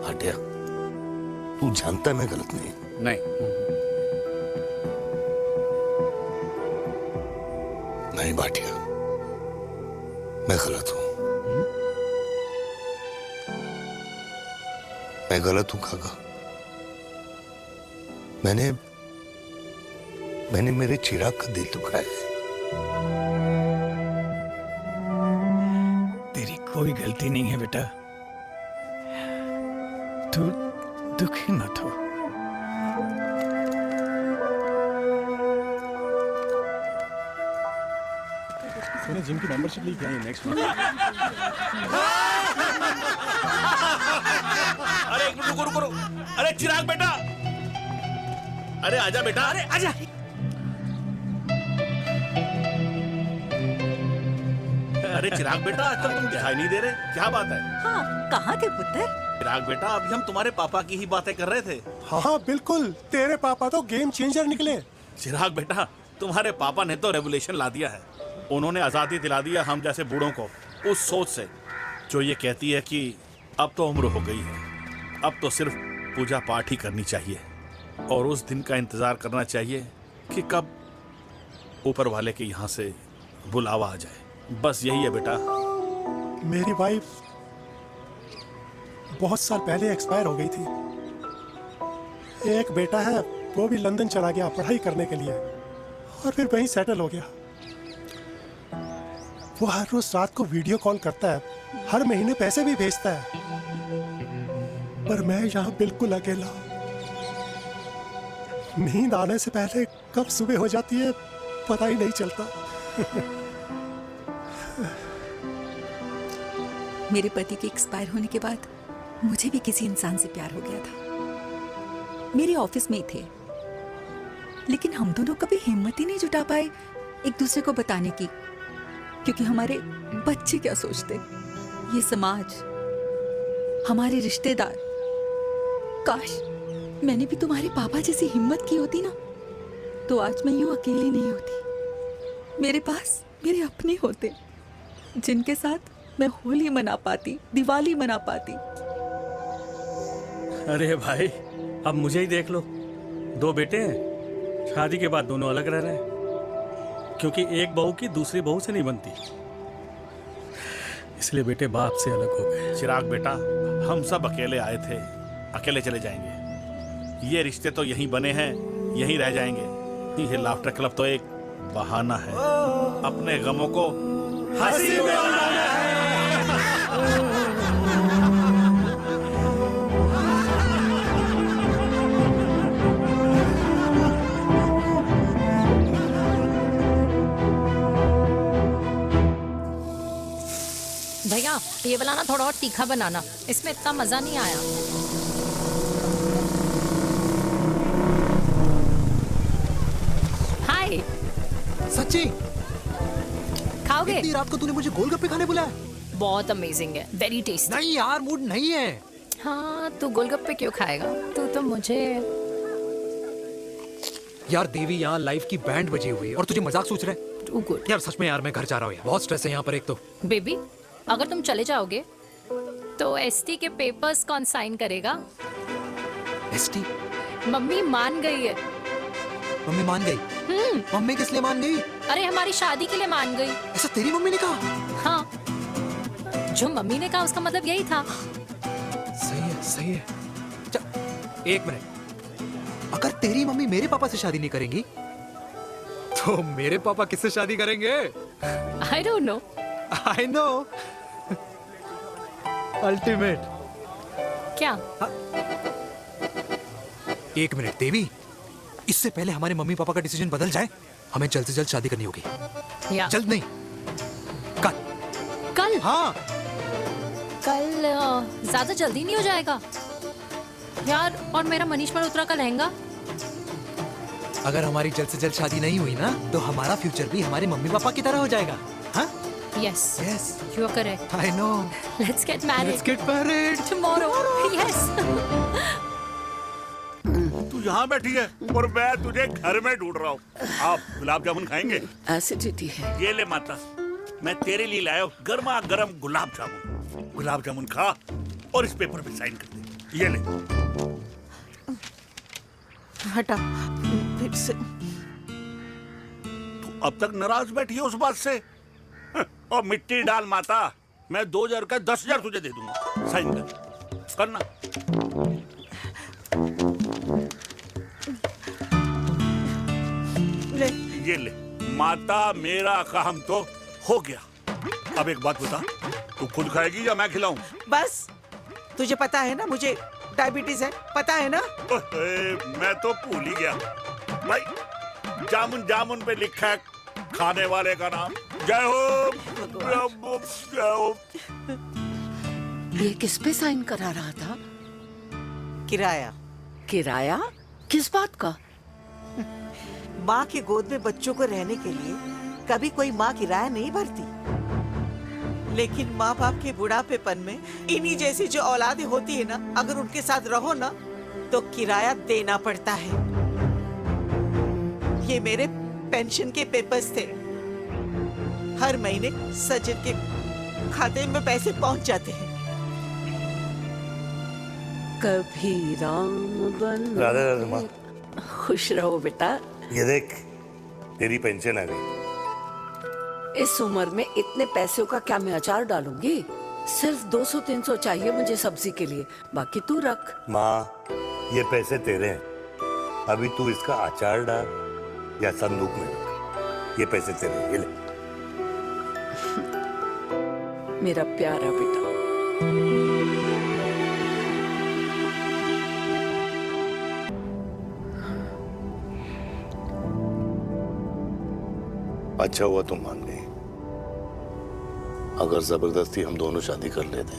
भाटिया, तू जानता है मैं गलत नहीं। नहीं भाटिया, मैं गलत हूं। मैं गलत हूं काका। मैंने मेरे चिराग का दिल दुखाया है। तेरी कोई गलती नहीं है बेटा, तू दुखी मत हो। मैंने जिम की मेंबरशिप ली क्या है नेक्स्ट मंथ? अरे एक मिनट रुको। अरे चिराग बेटा, अरे आजा बेटा, अरे आजा। अरे चिराग बेटा, आज तक तुम दिखाई नहीं दे रहे, क्या बात है? हाँ, कहाँ थे पुत्र? चिराग बेटा, अभी हम तुम्हारे पापा की ही बातें कर रहे थे। हाँ बिल्कुल, तेरे पापा तो गेम चेंजर निकले। चिराग बेटा, तुम्हारे पापा ने तो रेवोल्यूशन ला दिया है। उन्होंने आजादी दिला दिया हम जैसे बूढ़ों को उस सोच से जो ये कहती है कि अब तो उम्र हो गई है, अब तो सिर्फ पूजा पाठ ही करनी चाहिए और उस दिन का इंतजार करना चाहिए कि कब ऊपर वाले के यहाँ से बुलावा आ जाए। बस यही है बेटा। मेरी वाइफ बहुत साल पहले एक्सपायर हो गई थी। एक बेटा है, वो भी लंदन चला गया पढ़ाई करने के लिए और फिर वहीं सेटल हो गया। वो हर रोज रात को वीडियो कॉल करता है, हर महीने पैसे भी भेजता है, पर मैं यहाँ बिल्कुल अकेला। नींद आने से पहले कब सुबह हो जाती है पता ही नहीं चलता। मेरे पति के एक्सपायर होने के बाद मुझे भी किसी इंसान से प्यार हो गया था। मेरे ऑफिस में ही थे, लेकिन हम दोनों कभी हिम्मत ही नहीं जुटा पाए एक दूसरे को बताने की, क्योंकि हमारे बच्चे क्या सोचते, ये समाज, हमारे रिश्तेदार। काश मैंने भी तुम्हारे पापा जैसी हिम्मत की होती ना, तो आज मैं यूं अकेली नहीं होती। मेरे पास मेरे अपने होते जिनके साथ मैं होली मना पाती, दिवाली मना पाती। अरे भाई, अब मुझे ही देख लो, 2 बेटे हैं, शादी के बाद दोनों अलग रह रहे हैं, क्योंकि एक बहू की दूसरी बहू से नहीं बनती, इसलिए बेटे बाप से अलग हो गए। चिराग बेटा, हम सब अकेले आए थे, अकेले चले जाएंगे। ये रिश्ते तो यहीं बने हैं, यहीं रह जाएंगे। ये लाफ्टर क्लब तो एक बहाना है अपने गमों को हंसी में उड़ाना है। भैया ये वाला ना थोड़ा और तीखा बनाना, इसमें इतना मजा नहीं आया। हाय सच्ची खाओगे? इतनी रात को तूने मुझे गोलगप्पे खाने बुलाया? बहुत अमेजिंग है, वेरी टेस्टी। नहीं यार, मूड नहीं है। हाँ तू गोलगप्पे क्यों खाएगा? तू तो मुझे यार देवी, यहाँ लाइफ की बैंड बजी हुई है और तुझे मजाक सोच रहे है? यार सच में यार, मैं घर जा रहा हूँ यार, बहुत स्ट्रेस है यहाँ पर। एक तो बेबी अगर तुम चले जाओगे तो एसटी के पेपर्स कौन साइन करेगा? एसटी? मम्मी मान गई है। मम्मी मान गई? मम्मी किस लिए मान गई? अरे हमारी शादी के लिए मान गई। ऐसा तेरी मम्मी ने कहा? हाँ, जो मम्मी ने कहा उसका मतलब यही था। सही है, सही है। एक मिनट, अगर तेरी मम्मी मेरे पापा से शादी नहीं करेंगी तो मेरे पापा किससे शादी करेंगे? I don't know. I know. Ultimate. क्या? एक मिनट देवी, इससे पहले हमारे मम्मी पापा का डिसीजन बदल जाए, हमें जल्द से जल्द शादी करनी होगी। जल्द नहीं, कल। कल? हाँ कल ज्यादा जल्दी नहीं हो जाएगा यार? और मेरा मनीष मल्होत्रा का लहंगा? अगर हमारी जल्द से जल्द शादी नहीं हुई ना तो हमारा फ्यूचर भी हमारे मम्मी पापा की तरह हो जाएगा। हाँ? Yes. Yes. You are correct. I know. Let's get married. Let's get married. Tomorrow. Yes. तू यहाँ बैठी है और मैं तुझे घर में ढूंढ रहा हूँ। आप गुलाब जामुन खाएंगे? एसिडिटी है। ये ले माता, मैं तेरे लिए लाया हूँ गर्मा गर्म गुलाब जामुन। गुलाब जामुन खा और इस पेपर पे साइन कर दे। ये ले। हटा फिर से। तू अब तक नाराज बैठी है उस बात से? और मिट्टी डाल माता, मैं 2000 का 10,000 तुझे दे दूंगा। साइन कर, करना। ले। ये ले माता, मेरा काम तो हो गया। अब एक बात बता, तू खुद खाएगी या मैं खिलाऊं? बस तुझे पता है ना मुझे डायबिटीज है, पता है ना? मैं तो भूल ही गया भाई, जामुन जामुन पे लिखा है खाने वाले का नाम। जय हो, जय हो। ये किस पे साइन करा रहा था? किराया। किराया? किस बात का? माँ के गोद में बच्चों को रहने के लिए कभी कोई माँ किराया नहीं भरती, लेकिन माँ बाप के बुढ़ापेपन में इन्हीं जैसी जो औलादें होती है ना, अगर उनके साथ रहो ना तो किराया देना पड़ता है। ये मेरे पेंशन के पेपर्स थे, हर महीने सजन के खाते में पैसे पहुंच जाते हैं। कभी राम बन। राधे राधे माँ। खुश रहो बेटा। ये देख, तेरी पेंशन आ गई। इस उम्र में इतने पैसों का क्या मैं अचार डालूंगी? सिर्फ 200-300 चाहिए मुझे सब्जी के लिए, बाकी तू रख। माँ, ये पैसे तेरे हैं, अभी तू इसका अचार डाल या संदूक में रख। ये पैसे तेरे हैं, ये ले। मेरा प्यारा बेटा। अच्छा हुआ तुम मान गई, अगर जबरदस्ती हम दोनों शादी कर लेते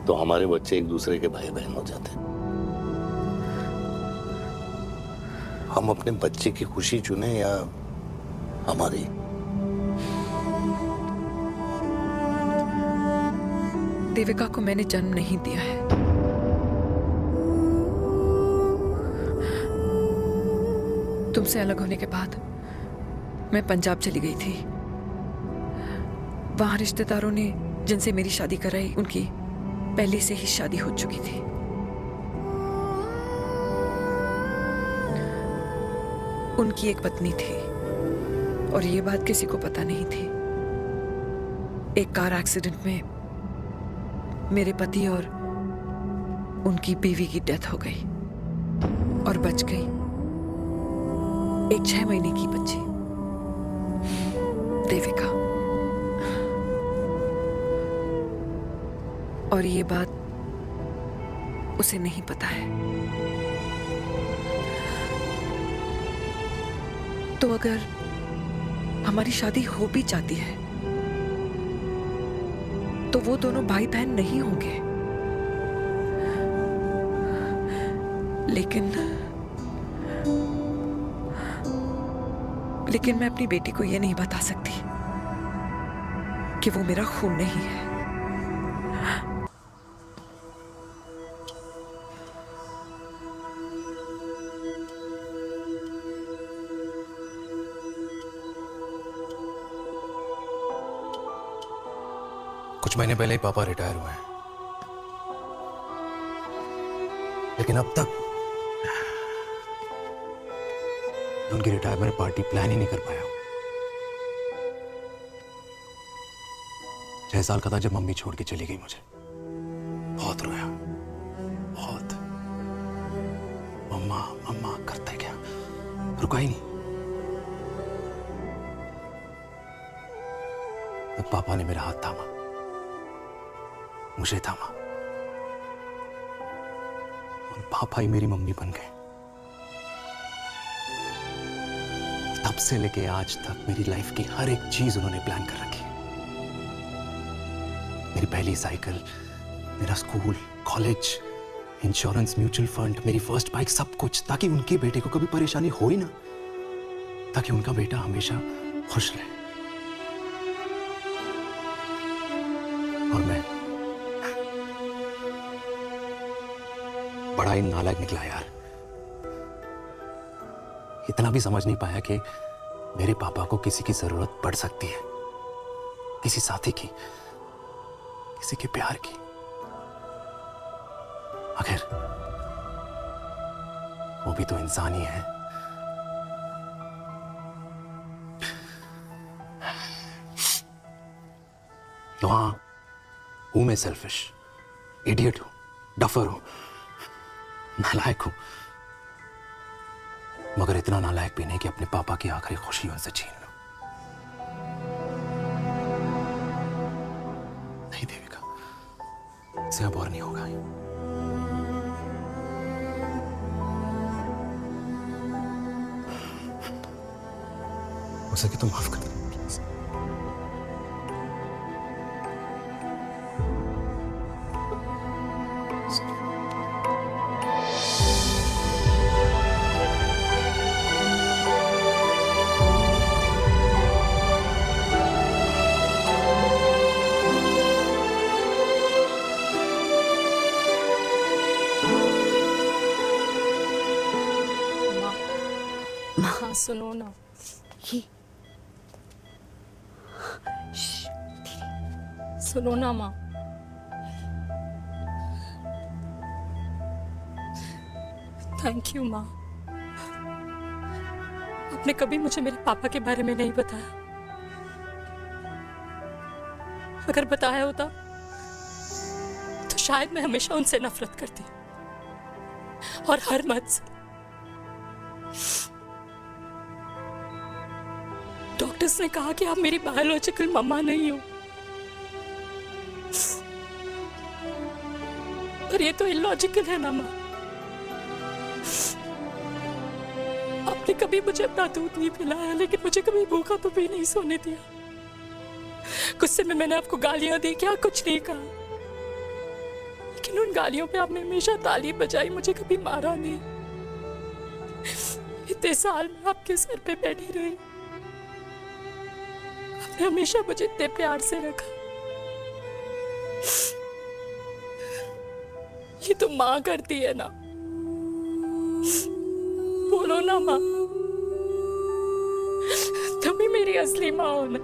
तो हमारे बच्चे एक दूसरे के भाई बहन हो जाते। हम अपने बच्चे की खुशी चुने या हमारी? देविका को मैंने जन्म नहीं दिया है। तुमसे अलग होने के बाद मैं पंजाब चली गई थी। वहां रिश्तेदारों ने जिनसे मेरी शादी कराई, उनकी पहले से ही शादी हो चुकी थी। उनकी एक पत्नी थी और ये बात किसी को पता नहीं थी। एक कार एक्सीडेंट में मेरे पति और उनकी बीवी की डेथ हो गई और बच गई एक 6 महीने की बच्ची देविका। और ये बात उसे नहीं पता है। तो अगर हमारी शादी हो भी जाती है तो वो दोनों भाई बहन नहीं होंगे। लेकिन मैं अपनी बेटी को ये नहीं बता सकती कि वो मेरा खून नहीं है। कुछ महीने पहले ही पापा रिटायर हुए हैं, लेकिन अब तक उनकी रिटायरमेंट पार्टी प्लान ही नहीं कर पाया। 6 साल का था जब मम्मी छोड़ के चली गई मुझे। बहुत रोया, बहुत। मम्मा मम्मा करते क्या, रुका ही नहीं। तब पापा ने मेरा हाथ थामा, मुझे थामा, और पापा ही मेरी मम्मी बन गए। तब से लेके आज तक मेरी लाइफ की हर एक चीज उन्होंने प्लान कर रखी है। मेरी पहली साइकिल, मेरा school, college, insurance, mutual fund, मेरी फर्स्ट बाइक, सब कुछ, ताकि उनके बेटे को कभी परेशानी हो ही ना, ताकि उनका बेटा हमेशा खुश रहे। और मैं बड़ा ही नालायक निकला यार। इतना भी समझ नहीं पाया कि मेरे पापा को किसी की जरूरत पड़ सकती है, किसी साथी की, किसी के प्यार की। आखिर वो भी तो इंसान ही है। तो हाँ, हूं मैं सेल्फिश, इडियट हूं, डफर हूं, नालायक हूं, मगर इतना नालायक भी नहीं कि अपने पापा की आखिरी खुशी उनसे छीन लूं। नहीं देविका, इससे अब और नहीं होगा। हो सके तो माफ कर दो प्लीज। हाँ सुनो ना, ये सुनो ना माँ। थैंक यू माँ, आपने कभी मुझे मेरे पापा के बारे में नहीं बताया। अगर बताया होता तो शायद मैं हमेशा उनसे नफरत करती, और हर मत से। डॉक्टर्स ने कहा कि आप मेरी बायोलॉजिकल मम्मा नहीं हो, पर ये तो इलॉजिकल है ना माँ। आपने कभी मुझे अपना दूध नहीं पिलाया, लेकिन मुझे कभी भूखा तो भी नहीं सोने दिया। गुस्से में मैंने आपको गालियां दी, क्या कुछ नहीं कहा, लेकिन उन गालियों पे आपने हमेशा ताली बजाई, मुझे कभी मारा नहीं। इतने साल में आपके सर पे बैठी रही, आपने हमेशा मुझे इतने प्यार से रखा। ये तो माँ करती है ना, बोलो ना माँ, तुम ही मेरी असली माँ हो ना।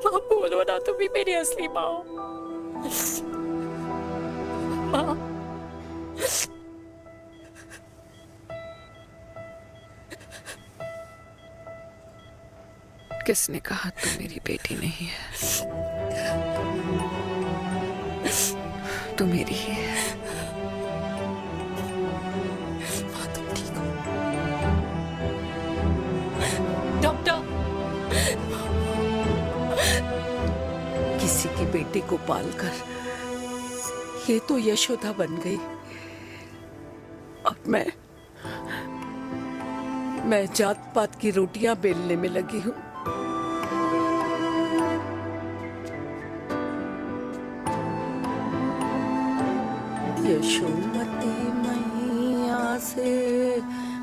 माँ बोलो ना, तुम ही मेरी असली माँ हो। माँ किसने कहा तू मेरी बेटी नहीं है? तू मेरी ही है। माँ तुम ठीक हो? किसी की बेटी को पालकर ये तो यशोदा बन गई। अब मैं जात पात की रोटियां बेलने में लगी हूँ। यशोमती मैया से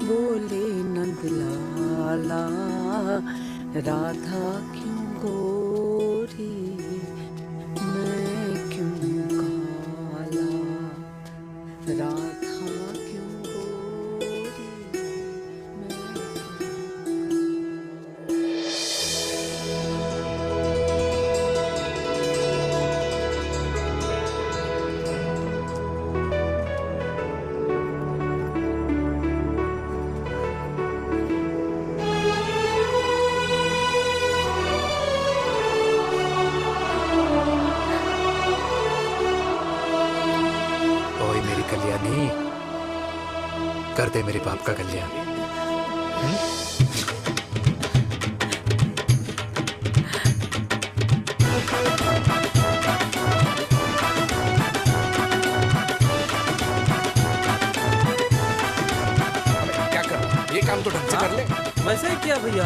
बोले नंदलाला, राधा क्यों गोरी मैं क्यों काला, राधा क्यों गोरी कल्याणी, कर दे मेरे बाप का कल्याण। क्या कर, ये काम तो ढंग से कर ले। वैसे ही किया भैया।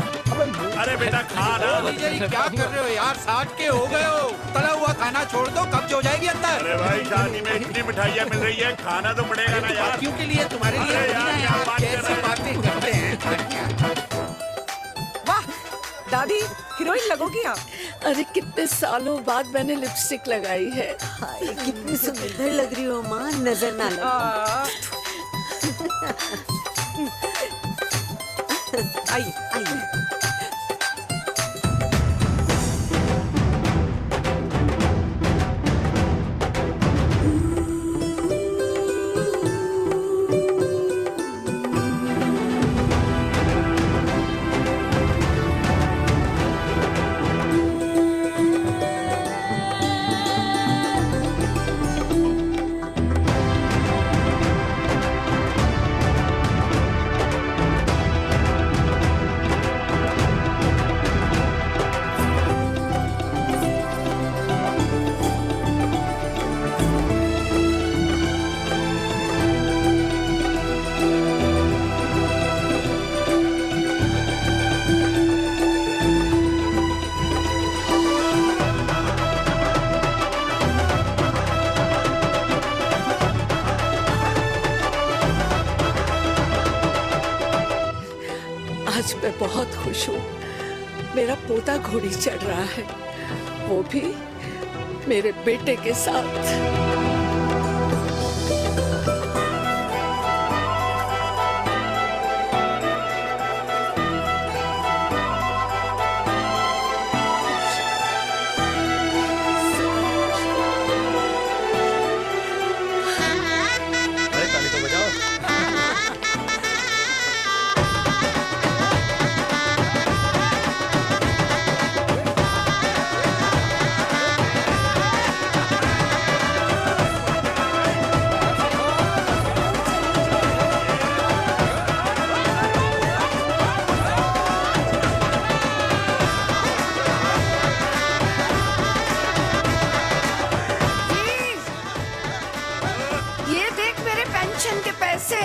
अरे बेटा खा ना। क्या कर रहे हो यार, 60 के हो गए हो, तला हुआ खाना छोड़ दो, कब्ज हो जाएगी अंदर। अरे भाई शादी में इतनी मिठाइयाँ मिल रही है, खाना तो पड़ेगा ना यार। क्यों के लिए तुम्हारे लिए अरे यार, क्या बात कर रहे कैसी बातें करते हैं। वाह दादी, हीरोइन लगोगी आप। अरे कितने सालों बाद मैंने लिपस्टिक लगाई है। हाय कितनी सुंदर लग रही हो माँ, नजर ना लगे। आइए आइए। आज मैं बहुत खुश हूँ। मेरा पोता घोड़ी चढ़ रहा है, वो भी मेरे बेटे के साथ। ये देख मेरे पेंशन के पैसे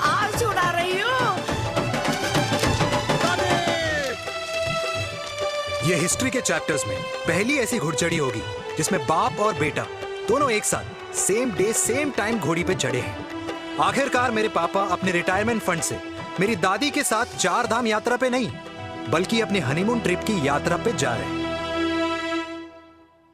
आज उड़ा रही हूँ। ये हिस्ट्री के चैप्टर्स में पहली ऐसी घुड़चढ़ी होगी जिसमें बाप और बेटा दोनों एक साथ सेम डे सेम टाइम घोड़ी पे चढ़े हैं। आखिरकार मेरे पापा अपने रिटायरमेंट फंड से मेरी दादी के साथ 4 धाम यात्रा पे नहीं बल्कि अपनी हनीमून ट्रिप की यात्रा पे जा रहे हैं।